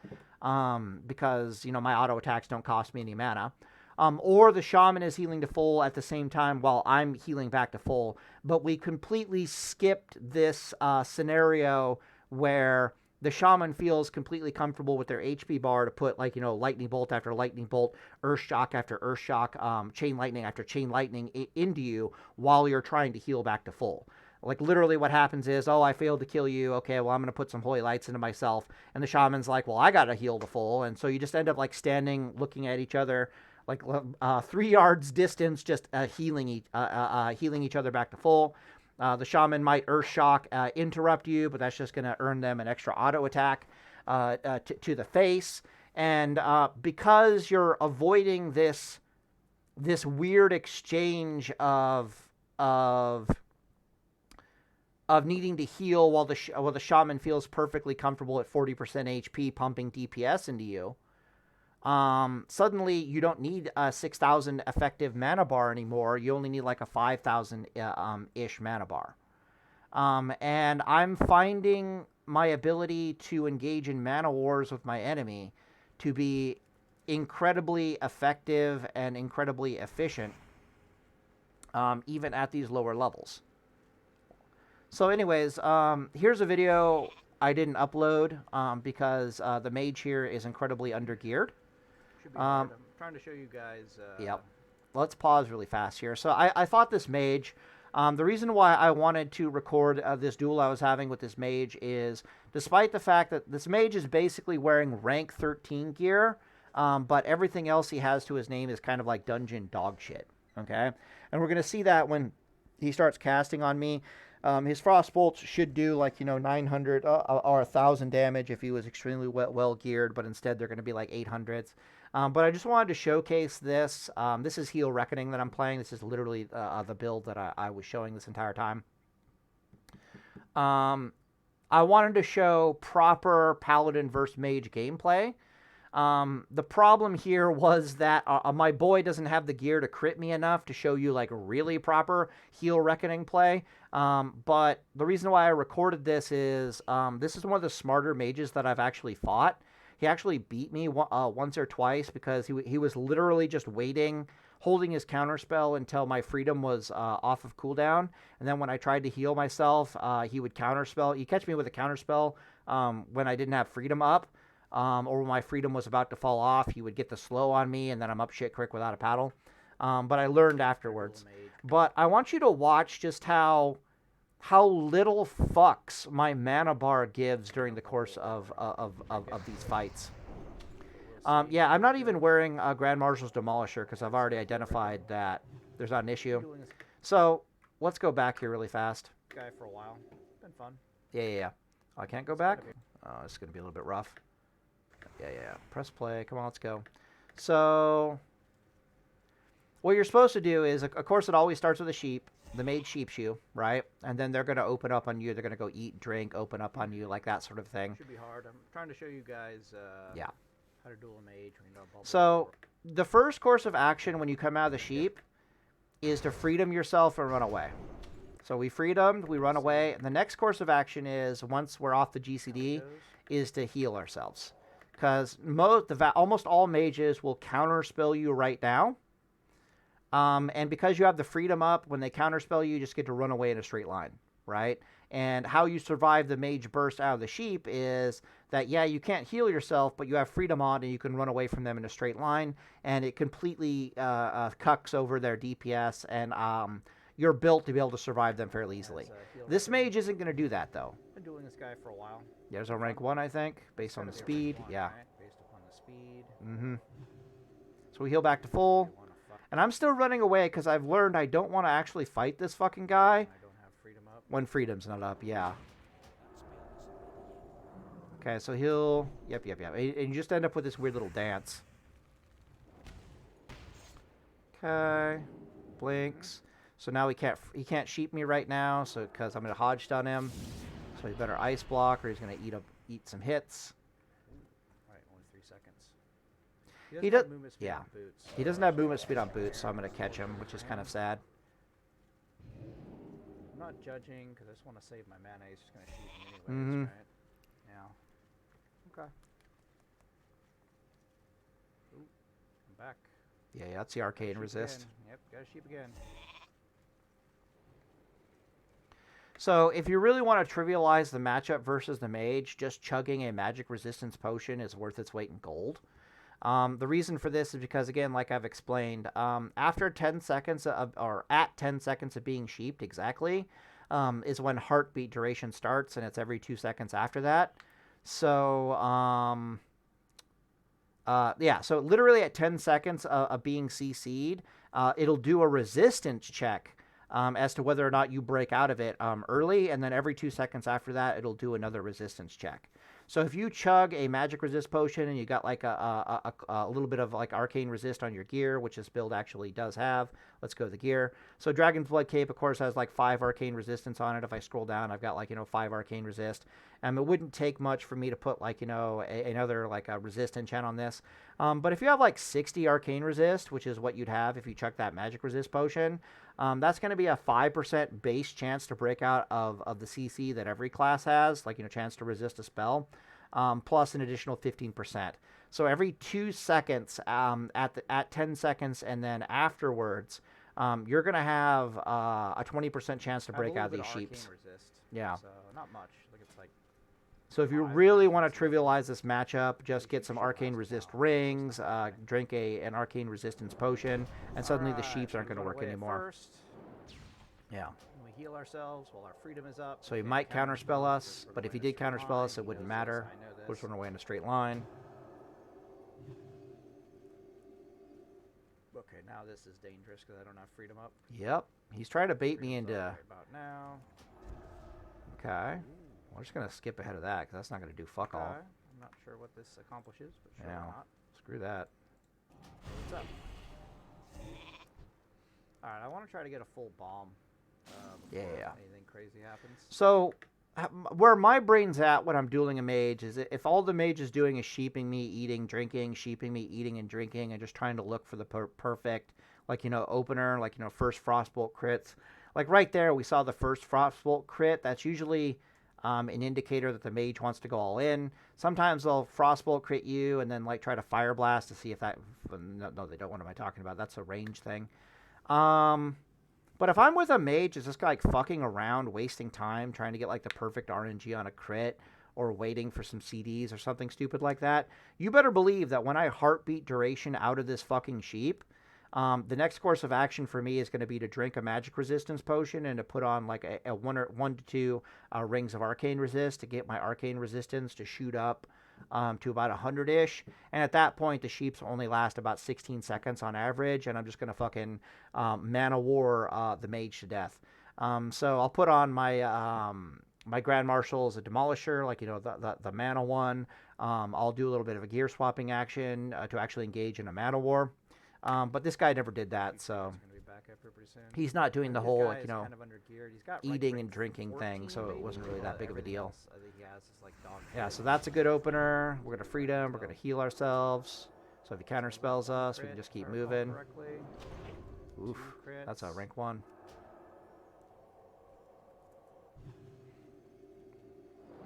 because, you know, my auto attacks don't cost me any mana. Or the shaman is healing to full at the same time while I'm healing back to full. But we completely skipped this scenario where the shaman feels completely comfortable with their HP bar to put, like, you know, lightning bolt after lightning bolt, earth shock after earth shock, chain lightning after chain lightning into you while you're trying to heal back to full. Like, literally what happens is, oh, I failed to kill you. Okay, well, I'm going to put some holy lights into myself. And the shaman's like, well, I got to heal to full. And so you just end up, like, standing, looking at each other, like 3 yards distance, just healing each other back to full. The shaman might earth shock, interrupt you, but that's just going to earn them an extra auto attack to the face. And because you're avoiding this weird exchange of needing to heal while the shaman feels perfectly comfortable at 40% HP pumping DPS into you, suddenly you don't need a 6,000 effective mana bar anymore. You only need like a 5,000 ish mana bar. And I'm finding my ability to engage in mana wars with my enemy to be incredibly effective and incredibly efficient, even at these lower levels. So anyways, here's a video I didn't upload because the mage here is incredibly undergeared. Should be hard. I'm trying to show you guys. Yep. Let's pause really fast here. So I thought this mage, the reason why I wanted to record this duel I was having with this mage is, despite the fact that this mage is basically wearing rank 13 gear, but everything else he has to his name is kind of like dungeon dog shit. Okay? And we're going to see that when he starts casting on me. His frost bolts should do like, 900 or 1,000 damage if he was extremely well geared, but instead they're going to be like 800s. But I just wanted to showcase this. This is Holy Reckoning that I'm playing. This is literally the build that I was showing this entire time. I wanted to show proper Paladin versus Mage gameplay. The problem here was that my boy doesn't have the gear to crit me enough to show you like really proper Holy Reckoning play. But the reason why I recorded this is one of the smarter mages that I've actually fought. He actually beat me once or twice because he was literally just waiting, holding his counterspell until my freedom was off of cooldown. And then when I tried to heal myself, he would counterspell. He'd catch me with a counterspell when I didn't have freedom up. Or when my freedom was about to fall off, he would get the slow on me, and then I'm up shit creek without a paddle. But I learned afterwards. But I want you to watch just how little fucks my mana bar gives during the course of these fights. Yeah, I'm not even wearing Grand Marshal's Demolisher because I've already identified that there's not an issue. So let's go back here really fast. Guy for a while. Been fun. Yeah. Oh, I can't go back? Oh, it's going to be a little bit rough. Yeah. Press play. Come on, let's go. So what you're supposed to do is, of course, it always starts with a sheep. The mage sheeps you, right? And then they're going to open up on you. They're going to go eat, drink, open up on you, like that sort of thing. Should be hard. I'm trying to show you guys how to duel a mage. So the first course of action when you come out of the sheep is to freedom yourself and run away. So we freedomed, we run away. And the next course of action is, once we're off the GCD, is to heal ourselves. Because almost all mages will counterspell you right now. And because you have the freedom up, when they counterspell you just get to run away in a straight line, right? And how you survive the mage burst out of the sheep is that, yeah, you can't heal yourself, but you have freedom on and you can run away from them in a straight line. And it completely cucks over their DPS, and you're built to be able to survive them fairly easily. This mage isn't going to do that, though. Been dueling this guy for a while. There's a rank 1, I think, based on the speed. Yeah. Right? Based upon the speed. Mm-hmm. So we heal back to full. And I'm still running away because I've learned I don't want to actually fight this fucking guy. I don't have freedom up. When freedom's not up, yeah. Okay, so he'll... Yep. And you just end up with this weird little dance. Okay. Blinks. So now he can't sheep me right now, so because I'm going to hodge stun him. So he better ice block or he's going to eat some hits. Alright, only 3 seconds. He doesn't have movement speed on boots, so I'm going to catch him, which is kind of sad. I'm not judging because I just want to save my mana. He's just going to shoot me anyways, right? Yeah. Okay. Ooh, I'm back. Yeah, that's the arcane resist. Again. Yep, got a sheep again. So if you really want to trivialize the matchup versus the mage, just chugging a magic resistance potion is worth its weight in gold. The reason for this is because, again, like I've explained, after 10 seconds or at 10 seconds of being sheeped exactly, is when heartbeat duration starts, and it's every 2 seconds after that. So, so literally at 10 seconds of being CC'd, it'll do a resistance check as to whether or not you break out of it early, and then every 2 seconds after that, it'll do another resistance check. So if you chug a magic resist potion and you got like a little bit of like arcane resist on your gear, which this build actually does have. Let's go to the gear. So Dragon's Blood Cape, of course, has like 5 arcane resistance on it. If I scroll down, I've got like, 5 arcane resist. It wouldn't take much for me to put like, another like a resist enchant on this. But if you have like 60 arcane resist, which is what you'd have if you chuck that magic resist potion, that's going to be a 5% base chance to break out of the CC that every class has, like, chance to resist a spell, plus an additional 15%. So every 2 seconds, at 10 seconds, and then afterwards, you're going to have a 20% chance to break out of these sheeps. Resist, yeah. So not much. Like it's like So if you really want to trivialize this matchup, just get some arcane resist rings, drink an arcane resistance potion, and suddenly the sheeps aren't going to work anymore. Yeah. We heal ourselves while our freedom is up. So he might counterspell us, but if he did counterspell us, it wouldn't matter. We're just running away in a straight line. Okay, now this is dangerous because I don't have freedom up. Yep. He's trying to bait me into... About now. Okay. We're just going to skip ahead of that because that's not going to do fuck all. I'm not sure what this accomplishes, but sure not. Screw that. What's up? Alright, I want to try to get a full bomb. Yeah. Anything crazy happens. So, where my brain's at when I'm dueling a mage is if all the mage is doing is sheeping me, eating, drinking, sheeping me, eating, and drinking, and just trying to look for the perfect, like, opener, like, first frostbolt crits. Like, right there, we saw the first frostbolt crit. That's usually... an indicator that the mage wants to go all in. Sometimes they'll frostbolt crit you and then like try to fire blast to see if that... No, they don't. What am I talking about? That's a range thing. But if I'm with a mage, is this guy like fucking around, wasting time, trying to get like the perfect RNG on a crit or waiting for some CDs or something stupid like that, you better believe that when I heartbeat duration out of this fucking sheep, the next course of action for me is going to be to drink a magic resistance potion and to put on like a 1 to 2 rings of arcane resist to get my arcane resistance to shoot up to about 100-ish. And at that point, the sheeps only last about 16 seconds on average, and I'm just going to fucking mana war the mage to death. So I'll put on my my Grand Marshal as a Demolisher, like, the mana one. I'll do a little bit of a gear swapping action to actually engage in a mana war. But this guy never did that, so he's not doing the whole, like, kind of He's got eating and drinking thing, so it wasn't really that big of a deal. I think he has is like dog Yeah, so that's a good opener. We're going to freedom. We're going to heal ourselves. So if he counterspells us, we can just keep moving. Oof, that's a rank 1.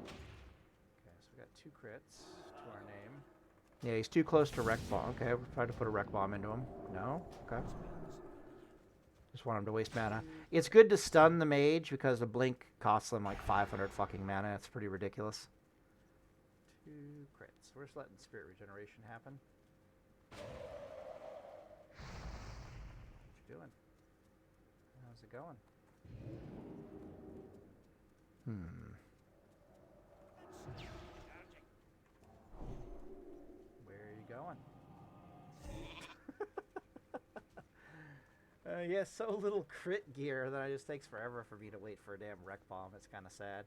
Okay, so we got 2 crits to our name. Yeah, he's too close to Wreck Bomb. Okay, we'll try to put a Wreck Bomb into him. No? Okay. Just want him to waste mana. It's good to stun the mage because the blink costs them like 500 fucking mana. It's pretty ridiculous. 2 crits. We're just letting spirit regeneration happen. What you doing? How's it going? Where are you going? He has so little crit gear that it just takes forever for me to wait for a damn wreck bomb. It's kind of sad.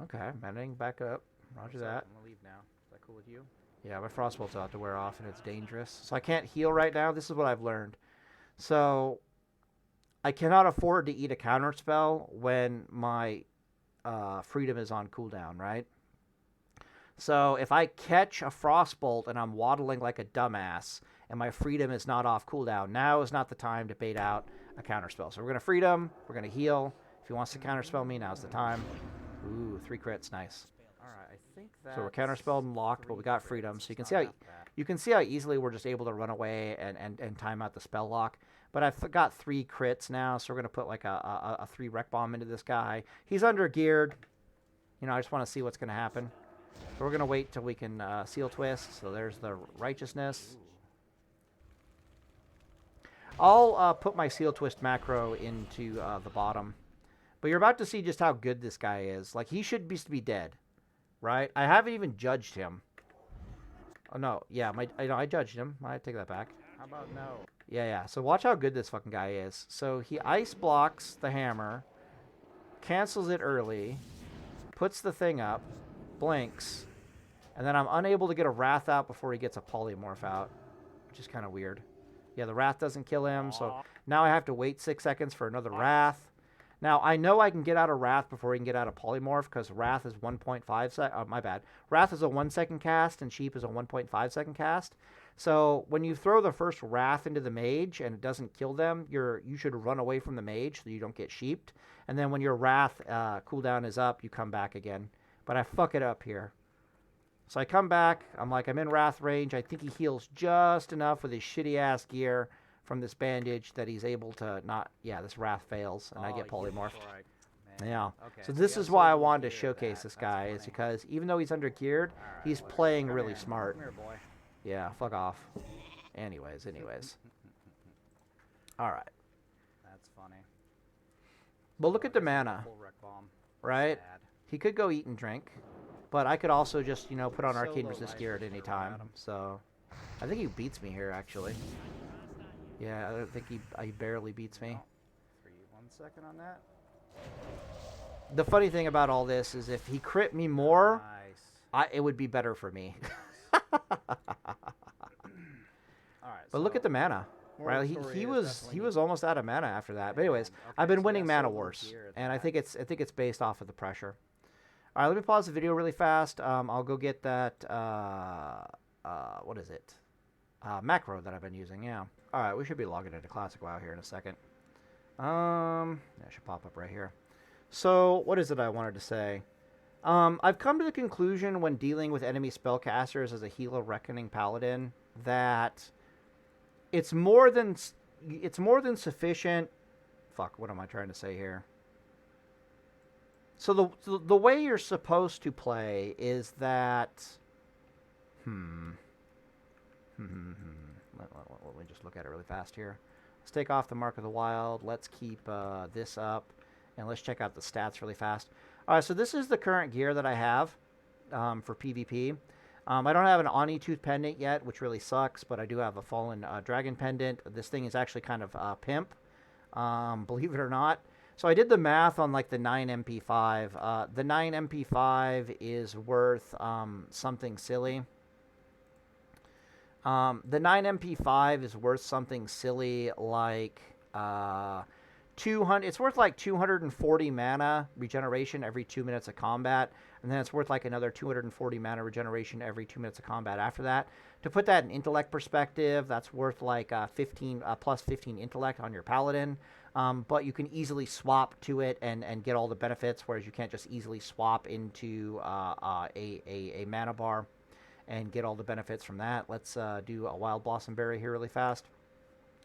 Okay, manning back up. Roger that. I'm gonna leave now. Is that cool with you? Yeah, my frostbolt's about to wear off and it's dangerous. So I can't heal right now. This is what I've learned. So I cannot afford to eat a counterspell when my freedom is on cooldown, right? So if I catch a frostbolt and I'm waddling like a dumbass and my freedom is not off cooldown, now is not the time to bait out a counterspell. So we're going to freedom, we're going to heal. If he wants to counterspell me, now's the time. Ooh, 3 crits, nice. All right, I think that. So we're counterspelled and locked, but we got freedom. So you can see how easily we're just able to run away and time out the spell lock. But I've got 3 crits now, so we're going to put like a 3 wreck bomb into this guy. He's under geared. I just want to see what's going to happen. So we're going to wait till we can seal twist. So there's the righteousness. I'll put my seal twist macro into the bottom. But you're about to see just how good this guy is. Like, he should be dead, right? I haven't even judged him. Oh, no. Yeah, I judged him. I take that back. How about no? Yeah. So watch how good this fucking guy is. So he ice blocks the hammer, cancels it early, puts the thing up, blinks, and then I'm unable to get a Wrath out before he gets a Polymorph out, which is kind of weird. Yeah, the Wrath doesn't kill him, so now I have to wait 6 seconds for another Wrath. Now, I know I can get out of Wrath before he can get out of Polymorph, because Wrath is 1.5 seconds. My bad. Wrath is a 1 second cast, and Sheep is a 1.5 second cast. So when you throw the first Wrath into the mage and it doesn't kill them, you should run away from the mage so you don't get sheeped. And then when your Wrath cooldown is up, you come back again. But I fuck it up here. So I come back. I'm in Wrath range. I think he heals just enough with his shitty-ass gear from this bandage that he's able to not... Yeah, this Wrath fails, and I get Polymorphed. Yeah. Okay, So so this we is have why I silver wanted to gear, showcase that- this that's guy, is funny. because even though he's under geared, Alright, he's whatever. playing Come really here. smart. Come here, boy. Yeah, fuck off. Anyways. All right. That's funny. But look So at the I guess I'm mana, full wreck bomb. right? Sad. He could go eat and drink, but I could also just, you know, put on So Arcane low Resist life gear at is any where we're time. at him. So I think he beats me here, actually. Yeah, I don't think he barely beats me. No. 1 second on that. The funny thing about all this is if he crit me more, Nice. it would be better for me. Alright, But look at the mana. moral Right, of the story he is was definitely was almost out of mana after that. But anyways, Okay, I've been so winning yeah, mana so low wars, gear at and I that. think it's based off of the pressure. All right, let me pause the video really fast. I'll go get that. What is it? Macro that I've been using. Yeah. All right, we should be logging into Classic WoW here in a second. That should pop up right here. So what is it I wanted to say? I've come to the conclusion when dealing with enemy spellcasters as a Holy Reckoning Paladin that it's more than sufficient. Fuck, what am I trying to say here? So the way you're supposed to play is that. Let me just look at it really fast here. Let's take off the Mark of the Wild. Let's keep this up, and let's check out the stats really fast. All right, so this is the current gear that I have for PvP. I don't have an Ani Tooth pendant yet, which really sucks, but I do have a Fallen Dragon pendant. This thing is actually kind of pimp, believe it or not. So I did the math on like the 9 MP5. The 9 MP5 is worth something silly. The 9 MP5 is worth something silly like 200. It's worth like 240 mana regeneration every 2 minutes of combat, and then it's worth like another 240 mana regeneration every 2 minutes of combat after that. To put that in intellect perspective, that's worth like 15 plus 15 intellect on your paladin. But you can easily swap to it and get all the benefits, whereas you can't just easily swap into a mana bar and get all the benefits from that. Let's do a Wild Blossom Berry here really fast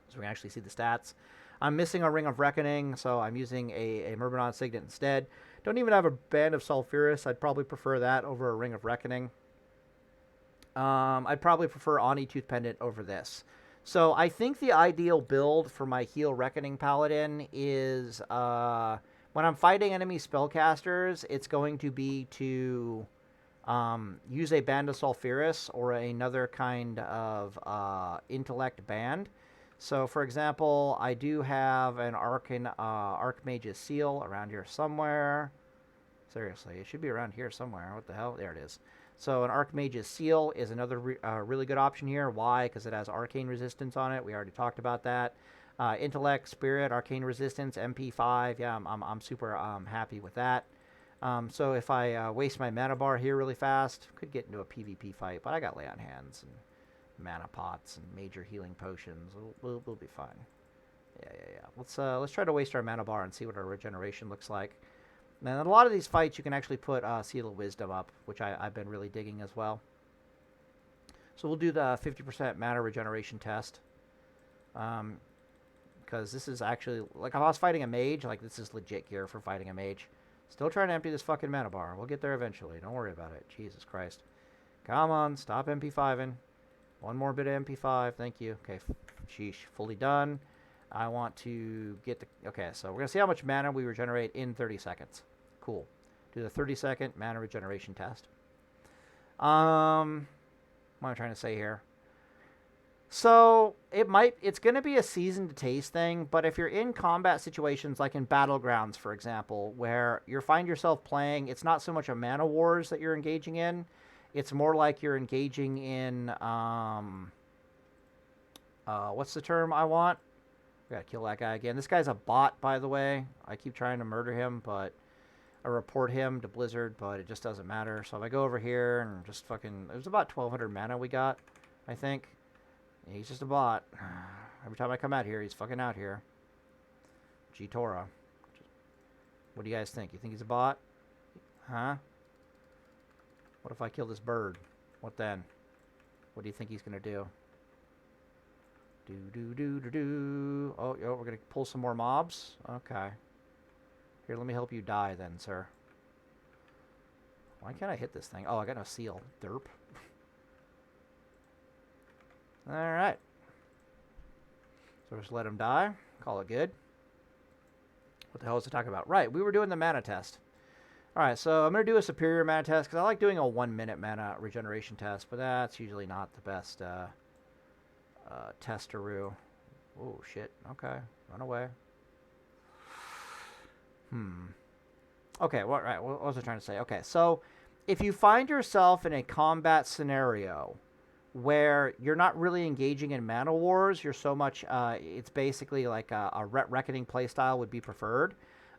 so we can actually see the stats. I'm missing a Ring of Reckoning, so I'm using a Myrmidon Signet instead. Don't even have a Band of Sulfuras. I'd probably prefer that over a Ring of Reckoning. I'd probably prefer Ani Tooth Pendant over this. So I think the ideal build for my Holy Reckoning Paladin is when I'm fighting enemy spellcasters, it's going to be to use a Band of Sulfuras or another kind of intellect band. So, for example, I do have an Archmage's Seal around here somewhere. Seriously, it should be around here somewhere. What the hell? There it is. So an Archmage's Seal is another really good option here. Why? Because it has arcane resistance on it. We already talked about that. Intellect, Spirit, arcane resistance, MP5. Yeah, I'm super happy with that. So if I waste my mana bar here really fast, could get into a PvP fight, but I got Lay on Hands and mana pots and major healing potions. We'll be fine. Yeah. Let's try to waste our mana bar and see what our regeneration looks like. And in a lot of these fights, you can actually put Seal of Wisdom up, which I've been really digging as well. So we'll do the 50% mana regeneration test. Because this is actually, like if I was fighting a mage, like this is legit gear for fighting a mage. Still trying to empty this fucking mana bar. We'll get there eventually. Don't worry about it. Jesus Christ. Come on, stop MP5ing. One more bit of MP5. Thank you. Okay, sheesh. Fully done. I want to get the... Okay, so we're going to see how much mana we regenerate in 30 seconds. Cool. Do the 30-second mana regeneration test. What am I trying to say here? So, it's going to be a season to taste thing, but if you're in combat situations, like in Battlegrounds, for example, where you find yourself playing, it's not so much a mana wars that you're engaging in, it's more like you're engaging in, what's the term I want? We gotta kill that guy again. This guy's a bot, by the way. I keep trying to murder him, but I report him to Blizzard, but it just doesn't matter. So if I go over here and just fucking... There's about 1,200 mana we got, I think. He's just a bot. Every time I come out here, he's fucking out here. G-Tora. What do you guys think? You think he's a bot? Huh? What if I kill this bird? What then? What do you think he's gonna do? Do. Oh, yo, we're gonna pull some more mobs? Okay. Here, let me help you die then, sir. Why can't I hit this thing? Oh, I got no seal. Derp. Alright. So just let him die. Call it good. What the hell was I talking about? Right, we were doing the mana test. Alright, so I'm going to do a superior mana test because I like doing a 1 minute mana regeneration test, but that's usually not the best testeroo. Oh, shit. Okay. Run away. Okay, what was I trying to say? Okay, so if you find yourself in a combat scenario where you're not really engaging in mana wars, you're so much, it's basically like a Ret Reckoning playstyle would be preferred.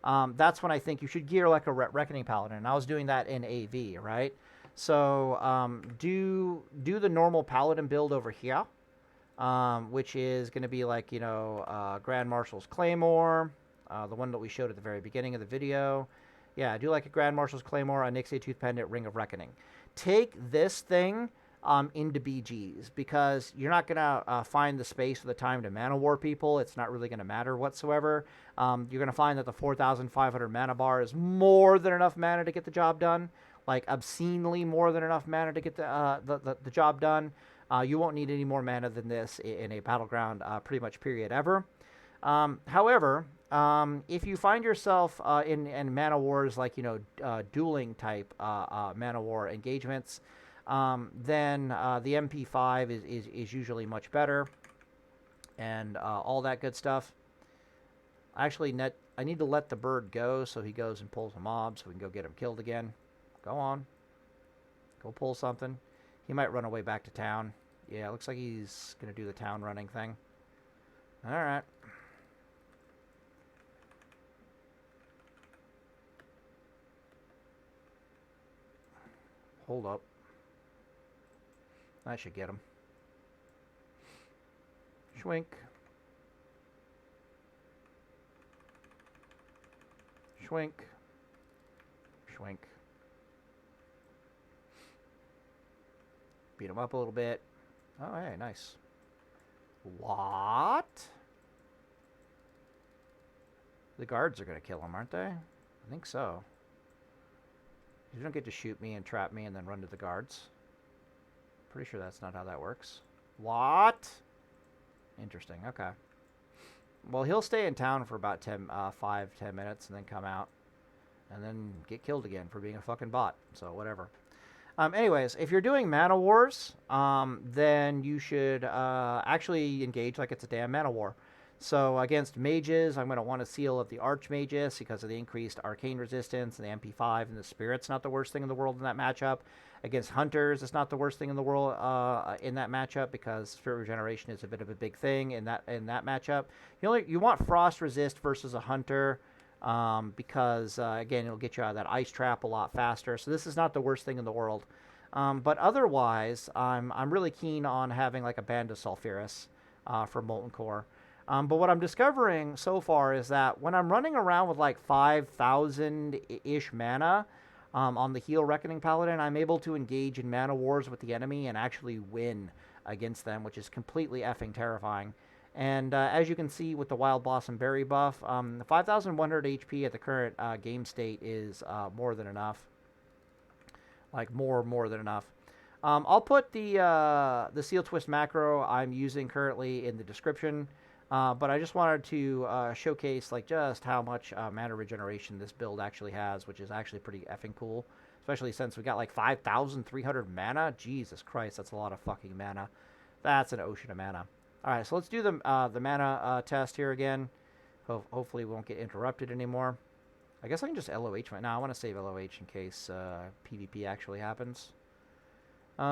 That's when I think you should gear like a Ret Reckoning Paladin. And I was doing that in AV, right? So do the normal Paladin build over here, which is going to be like, you know, Grand Marshal's Claymore, the one that we showed at the very beginning of the video. Yeah, do like a Grand Marshal's Claymore, a Nixie Tooth Pendant, Ring of Reckoning. Take this thing into BGs because you're not going to find the space or the time to mana war people. It's not really going to matter whatsoever. You're going to find that the 4,500 mana bar is more than enough mana to get the job done, like obscenely more than enough mana to get the job done. You won't need any more mana than this in a battleground pretty much period ever. However, if you find yourself in mana wars like, you know, dueling type mana war engagements, then the MP5 is usually much better and all that good stuff. Actually, I need to let the bird go so he goes and pulls a mob so we can go get him killed again. Go on. Go pull something. He might run away back to town. Yeah, it looks like he's going to do the town running thing. All right. Hold up. I should get him. Schwink. Schwink. Schwink. Beat him up a little bit. Oh, hey, nice. What? The guards are going to kill him, aren't they? I think so. You don't get to shoot me and trap me and then run to the guards. Pretty sure that's not how that works. What? Interesting. Okay. Well, he'll stay in town for about 5-10 minutes and then come out and then get killed again for being a fucking bot. So whatever. Anyways, if you're doing mana wars, then you should actually engage like it's a damn mana war. So against mages, I'm going to want a seal of the Archmagus because of the increased arcane resistance and the MP5 and the spirit's not the worst thing in the world in that matchup. Against hunters, it's not the worst thing in the world in that matchup because spirit regeneration is a bit of a big thing in that matchup. You want frost resist versus a hunter because again it'll get you out of that ice trap a lot faster. So this is not the worst thing in the world. But otherwise, I'm really keen on having like a Band of Sulfuras for Molten Core. But what I'm discovering so far is that when I'm running around with like 5,000-ish mana on the Heal Reckoning Paladin, I'm able to engage in mana wars with the enemy and actually win against them, which is completely effing terrifying. And as you can see with the Wild Blossom Berry buff, 5,100 HP at the current game state is more than enough. Like more than enough. I'll put the Seal Twist macro I'm using currently in the description. But I just wanted to showcase like just how much mana regeneration this build actually has, which is actually pretty effing cool. Especially since we got like 5,300 mana. Jesus Christ, that's a lot of fucking mana. That's an ocean of mana. All right, so let's do the mana test here again. Hopefully we won't get interrupted anymore. I guess I can just LOH right now. I want to save LOH in case PvP actually happens. So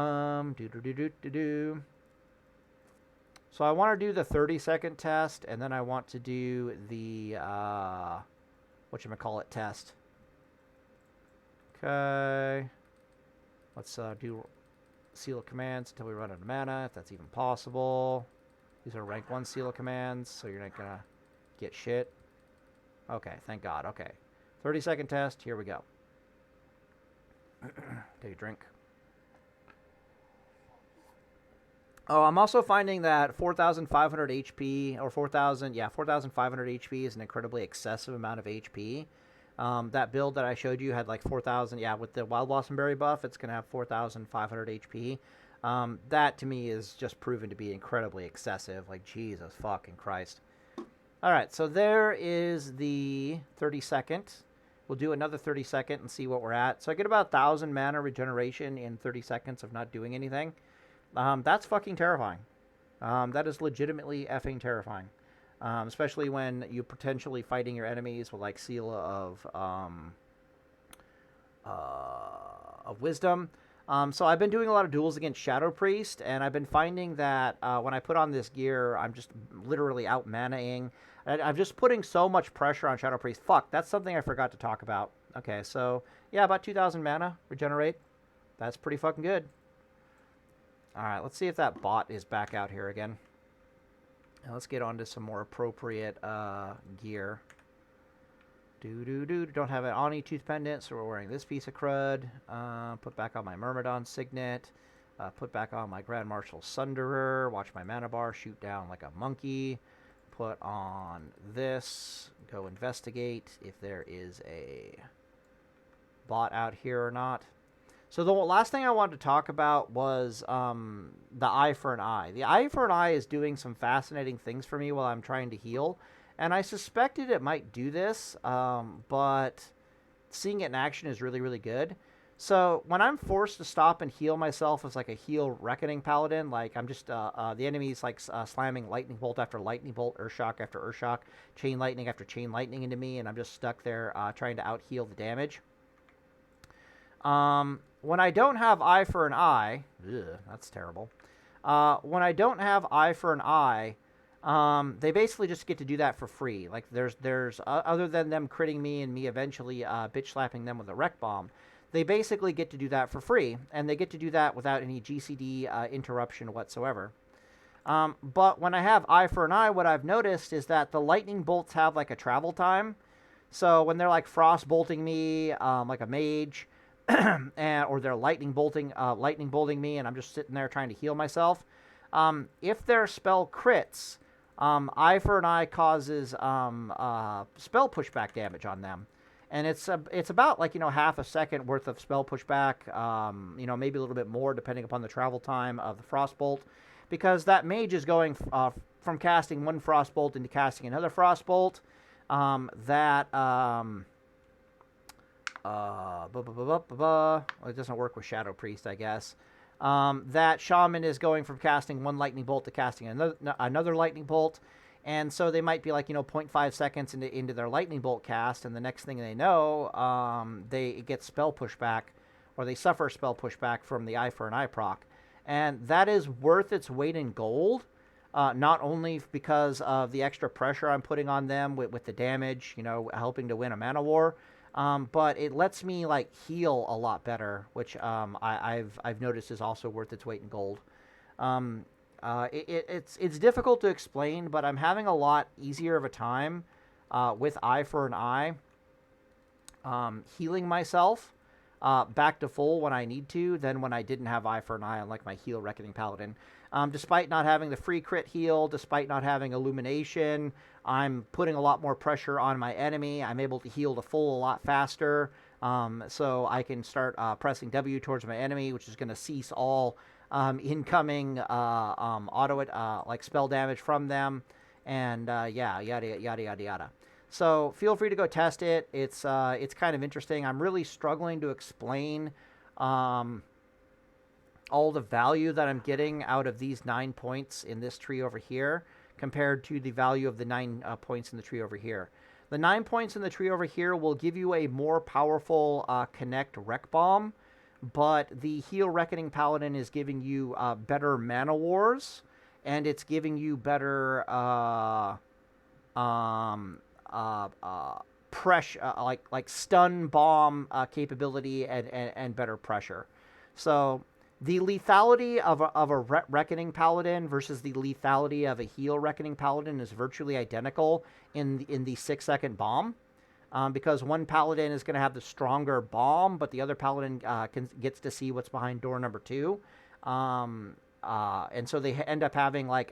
I want to do the 30-second test, and then I want to do the, whatchamacallit test. Okay. Let's do Seal of Commands until we run out of mana, if that's even possible. These are rank 1 Seal of Commands, so you're not going to get shit. Okay, thank God. Okay. 30-second test. Here we go. Take a drink. Oh, I'm also finding that 4,500 HP, or 4,500 HP is an incredibly excessive amount of HP. That build that I showed you had like 4,000. Yeah, with the Wild Blossom Berry buff, it's going to have 4,500 HP. That to me is just proven to be incredibly excessive. Like, Jesus fucking Christ. All right, so there is the 30-second. We'll do another 30-second and see what we're at. So I get about 1,000 mana regeneration in 30 seconds of not doing anything. That's fucking terrifying. That is legitimately effing terrifying. Especially when you're potentially fighting your enemies with like Seal of Wisdom. So I've been doing a lot of duels against Shadow Priest, and I've been finding that when I put on this gear, I'm just literally out manaing. I'm just putting so much pressure on Shadow Priest. Fuck, that's something I forgot to talk about. Okay, so yeah, about 2,000 mana regenerate. That's pretty fucking good. All right, let's see if that bot is back out here again. Now let's get on to some more appropriate gear. Don't have an Ani Tooth Pendant, so we're wearing this piece of crud. Put back on my Myrmidon Signet. Put back on my Grand Marshal Sunderer. Watch my mana bar shoot down like a monkey. Put on this. Go investigate if there is a bot out here or not. So the last thing I wanted to talk about was the Eye for an Eye. The Eye for an Eye is doing some fascinating things for me while I'm trying to heal. And I suspected it might do this, but seeing it in action is really, really good. So when I'm forced to stop and heal myself as like a heal Reckoning Paladin, like I'm just, the enemy's like slamming Lightning Bolt after Lightning Bolt, Earthshock after Earthshock, Chain Lightning after Chain Lightning into me, and I'm just stuck there trying to out-heal the damage. When I don't have Eye for an Eye, that's terrible. When I don't have Eye for an Eye, they basically just get to do that for free. Like there's other than them critting me and me eventually bitch slapping them with a Wreck Bomb, they basically get to do that for free, and they get to do that without any GCD interruption whatsoever. But when I have Eye for an Eye, what I've noticed is that the lightning bolts have like a travel time. So when they're like frost bolting me, like a mage, or they're lightning bolting me, and I'm just sitting there trying to heal myself. If their spell crits, Eye for an Eye causes spell pushback damage on them, and it's about like half a second worth of spell pushback, maybe a little bit more depending upon the travel time of the frostbolt, because that mage is going from casting one frostbolt into casting another frostbolt. Well, it doesn't work with Shadow Priest, I guess. That Shaman is going from casting one lightning bolt to casting another lightning bolt, and so they might be like 0.5 seconds into their lightning bolt cast, and the next thing they know, they get spell pushback, or they suffer spell pushback from the Eye for an Eye proc, and that is worth its weight in gold. Not only because of the extra pressure I'm putting on them with the damage, helping to win a mana war, but it lets me like heal a lot better, which I've noticed is also worth its weight in gold. It's difficult to explain, but I'm having a lot easier of a time with Eye for an Eye, healing myself back to full when I need to than when I didn't have Eye for an Eye on like my heal Reckoning Paladin. Despite not having the free crit heal, despite not having Illumination, I'm putting a lot more pressure on my enemy. I'm able to heal to full a lot faster, so I can start pressing W towards my enemy, which is going to cease all incoming auto like spell damage from them, and yada yada yada yada. So feel free to go test it. It's kind of interesting. I'm really struggling to explain all the value that I'm getting out of these 9 points in this tree over here compared to the value of the 9 points in the tree over here. The 9 points in the tree over here will give you a more powerful Connect Wreck Bomb, but the Heal Reckoning Paladin is giving you better Mana Wars, and it's giving you better pressure, like stun bomb capability and better pressure. So the lethality of a Reckoning Paladin versus the lethality of a Heal Reckoning Paladin is virtually identical in the 6-second bomb, because one Paladin is going to have the stronger bomb, but the other Paladin gets to see what's behind door number 2. And so they end up having like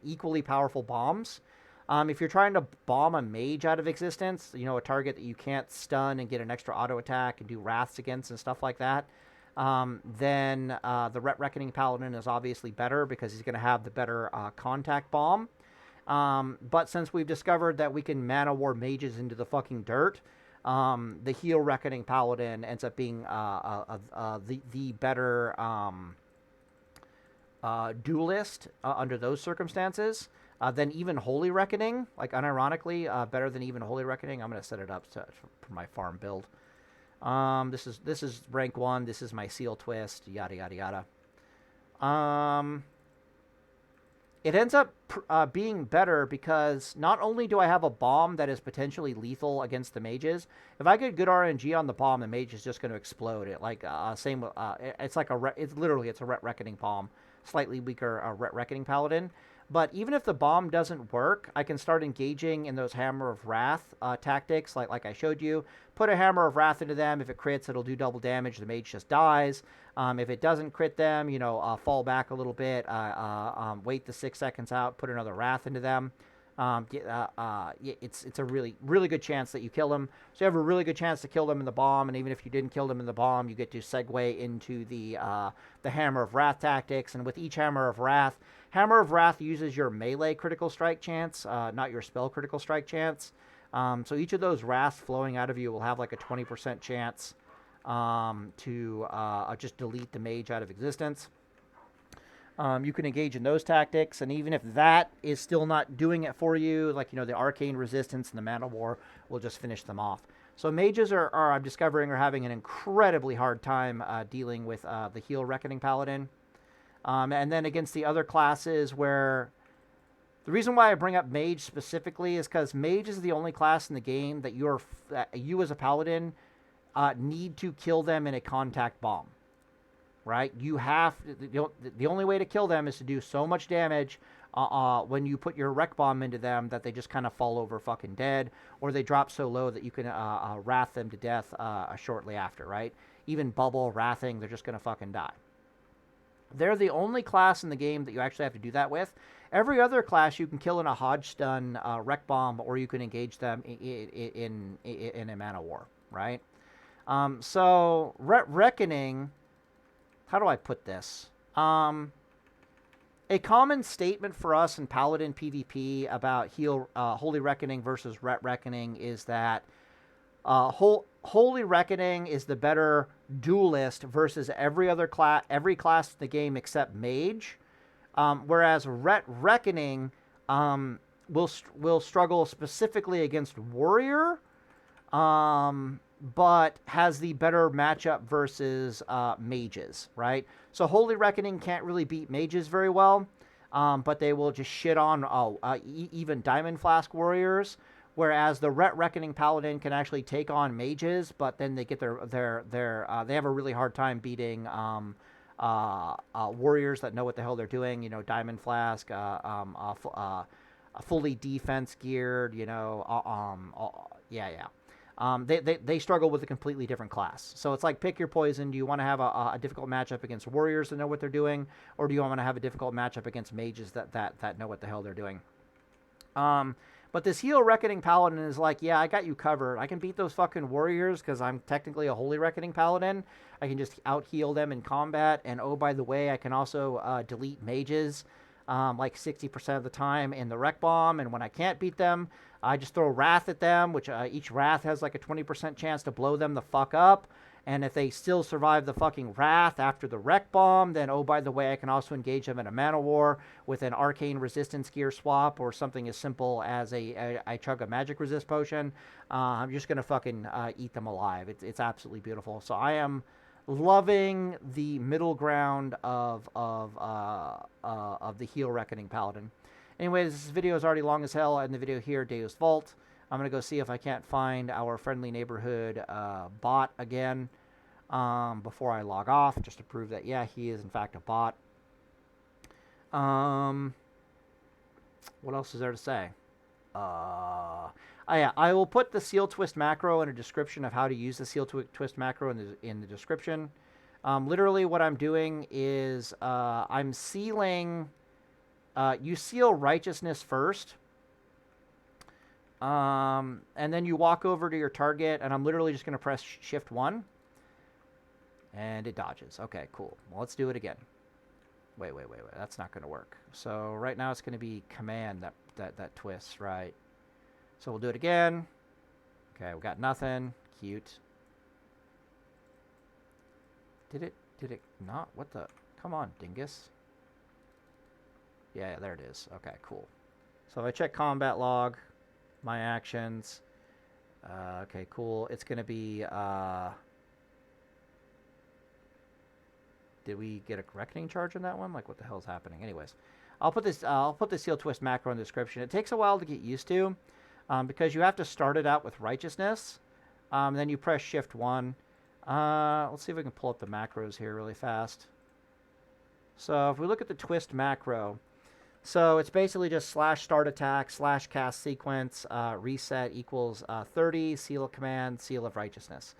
equally powerful bombs. If you're trying to bomb a mage out of existence, you know, a target that you can't stun and get an extra auto attack and do wraths against and stuff like that, then the Ret Reckoning Paladin is obviously better because he's going to have the better contact bomb. But since we've discovered that we can mana war mages into the fucking dirt, the Heal Reckoning Paladin ends up being the better duelist under those circumstances. Then even Holy Reckoning, like unironically, better than even Holy Reckoning. I'm gonna set it up for my farm build. This is rank 1. This is my Seal twist. Yada yada yada. It ends up being better because not only do I have a bomb that is potentially lethal against the mages, if I get good RNG on the bomb, the mage is just going to explode. It like same. It's like it's a Ret Reckoning bomb, slightly weaker Ret Reckoning Paladin. But even if the bomb doesn't work, I can start engaging in those Hammer of Wrath tactics, like I showed you. Put a Hammer of Wrath into them. If it crits, it'll do double damage. The mage just dies. If it doesn't crit them, you know, fall back a little bit. Wait the 6 seconds out. Put another Wrath into them. It's a really good chance that you kill them. So you have a really good chance to kill them in the bomb. And even if you didn't kill them in the bomb, you get to segue into the Hammer of Wrath tactics. And with each Hammer of Wrath uses your melee critical strike chance, not your spell critical strike chance. So each of those wraths flowing out of you will have like a 20% chance to just delete the mage out of existence. You can engage in those tactics, and even if that is still not doing it for you, like, you know, the arcane resistance and the mana war will just finish them off. So mages I'm discovering, are having an incredibly hard time dealing with the Heal Reckoning Paladin. And then against the other classes, where the reason why I bring up mage specifically is because mage is the only class in the game that you as a paladin need to kill them in a contact bomb, right? You have the only way to kill them is to do so much damage when you put your wreck bomb into them that they just kind of fall over fucking dead, or they drop so low that you can wrath them to death shortly after, right? Even bubble wrathing, they're just gonna fucking die. They're the only class in the game that you actually have to do that with. Every other class you can kill in a Hodge stun wreck bomb, or you can engage them in a mana war, right? So Ret Reckoning, how do I put this? A common statement for us in Paladin PvP about Holy Reckoning versus Ret Reckoning is that Holy Reckoning is the better duelist versus every class in the game except mage, whereas Ret Reckoning will struggle specifically against warrior, but has the better matchup versus mages, right? So Holy Reckoning can't really beat mages very well, but they will just shit on even Diamond Flask warriors. Whereas the Ret Reckoning Paladin can actually take on mages, but then they get they have a really hard time beating warriors that know what the hell they're doing. You know, Diamond Flask, fully defense geared. You know, they struggle with a completely different class. So it's like, pick your poison. Do you want to have a difficult matchup against warriors that know what they're doing, or do you want to have a difficult matchup against mages that know what the hell they're doing? But this Heal Reckoning Paladin is like, yeah, I got you covered. I can beat those fucking warriors because I'm technically a Holy Reckoning Paladin. I can just out-heal them in combat. And oh, by the way, I can also delete mages like 60% of the time in the Wreck Bomb. And when I can't beat them, I just throw Wrath at them, which each Wrath has like a 20% chance to blow them the fuck up. And if they still survive the fucking Wrath after the Wreck Bomb, then, oh, by the way, I can also engage them in a mana war with an arcane resistance gear swap, or something as simple as I chug a magic resist potion. I'm just going to fucking eat them alive. It's absolutely beautiful. So I am loving the middle ground of the Heal Reckoning Paladin. Anyways, this video is already long as hell. I end the video here, Deus Vault. I'm going to go see if I can't find our friendly neighborhood bot again before I log off, just to prove that, yeah, he is in fact a bot. What else is there to say? Yeah, I will put the Seal Twist macro in a description of how to use the Seal Twist macro in the description. Literally what I'm doing is I'm sealing... you seal Righteousness first. And then you walk over to your target, and I'm literally just going to press Shift 1. And it dodges. Okay, cool. Well, let's do it again. Wait. That's not going to work. So right now it's going to be Command that twists, right? So we'll do it again. Okay, we got nothing. Cute. Did it not? What the? Come on, dingus. Yeah, there it is. Okay, cool. So if I check combat log, my actions. Okay, cool. It's going to be... Did we get a reckoning charge on that one? Like, what the hell is happening? Anyways, I'll put the Seal Twist macro in the description. It takes a while to get used to, because you have to start it out with righteousness. Then you press Shift 1. Let's see if we can pull up the macros here really fast. So if we look at the twist macro, so it's basically just /startattack /castsequence reset equals 30 seal of command, seal of righteousness.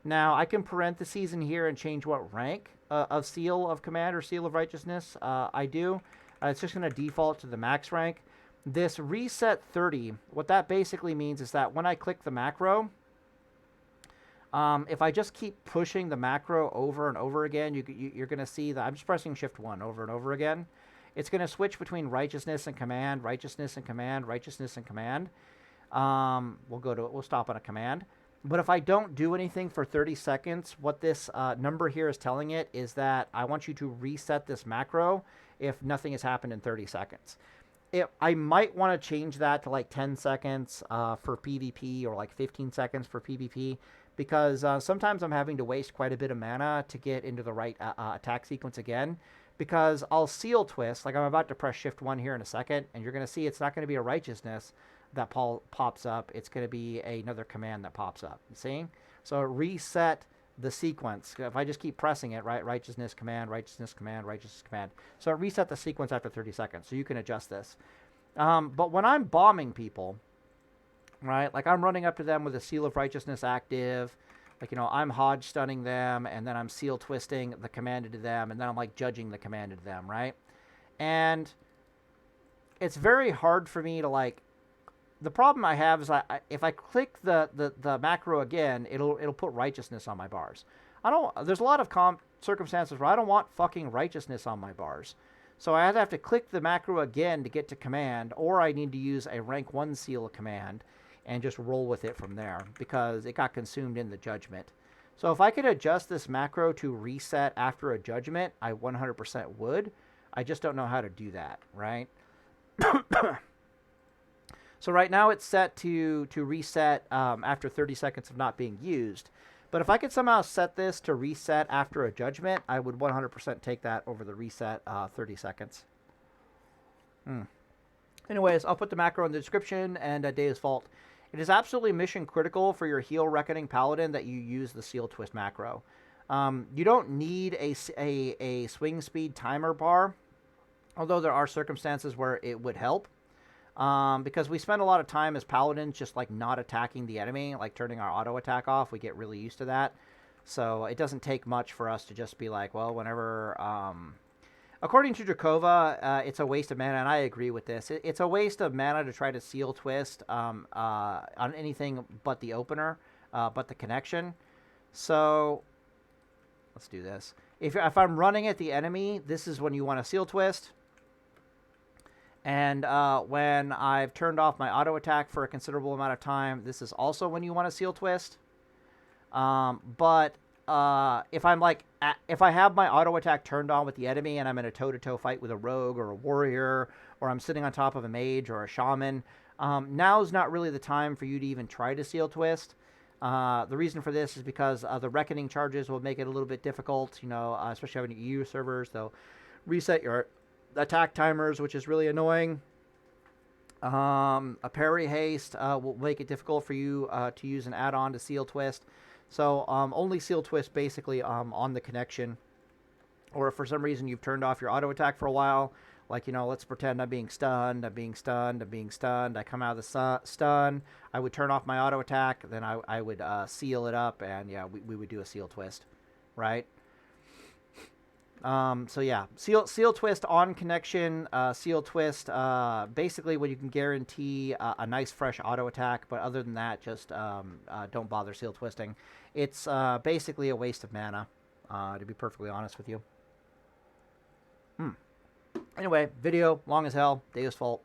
Now I can parentheses in here and change what rank of seal of command or seal of righteousness I do. It's just going to default to the max rank. This reset 30, what that basically means is that when I click the macro, if I just keep pushing the macro over and over again, you're going to see that I'm just pressing Shift 1 over and over again. It's going to switch between righteousness and command, righteousness and command, righteousness and command. We'll stop on a command. But if I don't do anything for 30 seconds, what this number here is telling it is that I want you to reset this macro if nothing has happened in 30 seconds. I might want to change that to like 10 seconds for PvP or like 15 seconds for PvP, because sometimes I'm having to waste quite a bit of mana to get into the right attack sequence again, because I'll seal twist, like I'm about to press Shift 1 here in a second, and you're going to see it's not going to be a righteousness that pops up. It's going to be another command that pops up. You see? So reset the sequence. If I just keep pressing it, right? Righteousness command, righteousness command, righteousness command. So reset the sequence after 30 seconds. So you can adjust this. But when I'm bombing people, right? Like I'm running up to them with a seal of righteousness active. Like, you know, I'm hodge stunning them, and then I'm seal twisting the commanded to them, and then I'm like judging the commanded to them, right? And it's very hard for me to like. The problem I have is if I click the macro again, it'll put righteousness on my bars. There's a lot of circumstances where I don't want fucking righteousness on my bars. So I either have to click the macro again to get to command, or I need to use a rank 1 seal command and just roll with it from there because it got consumed in the judgment. So if I could adjust this macro to reset after a judgment, I 100% would. I just don't know how to do that, right? So right now it's set to reset after 30 seconds of not being used. But if I could somehow set this to reset after a judgment, I would 100% take that over the reset 30 seconds. Anyways, I'll put the macro in the description, and Dave's Fault. It is absolutely mission critical for your heal reckoning paladin that you use the seal twist macro. You don't need a swing speed timer bar, although there are circumstances where it would help. Because we spend a lot of time as paladins just like not attacking the enemy, like turning our auto attack off. We get really used to that. So it doesn't take much for us to just be like, well, whenever, according to Drakova, it's a waste of mana, and I agree with this. It's a waste of mana to try to seal twist on anything but the opener, but the connection. So let's do this. If I'm running at the enemy, this is when you want to seal twist. And when I've turned off my auto attack for a considerable amount of time, this is also when you want to seal twist. But if I have my auto attack turned on with the enemy and I'm in a toe-to-toe fight with a rogue or a warrior, or I'm sitting on top of a mage or a shaman, now's not really the time for you to even try to seal twist. The reason for this is because the reckoning charges will make it a little bit difficult, you know, especially having EU servers. They'll reset your attack timers, which is really annoying. A parry haste will make it difficult for you to use an add-on to seal twist. So only seal twist basically on the connection. Or if for some reason you've turned off your auto attack for a while, like, you know, let's pretend I'm being stunned, I come out of the stun, I would turn off my auto attack, then I would seal it up, and yeah, we would do a seal twist, right? So yeah, Seal Twist on connection. Seal Twist, basically when you can guarantee a nice fresh auto attack, but other than that, just don't bother Seal Twisting. It's basically a waste of mana, to be perfectly honest with you. Anyway, video long as hell. Deus fault.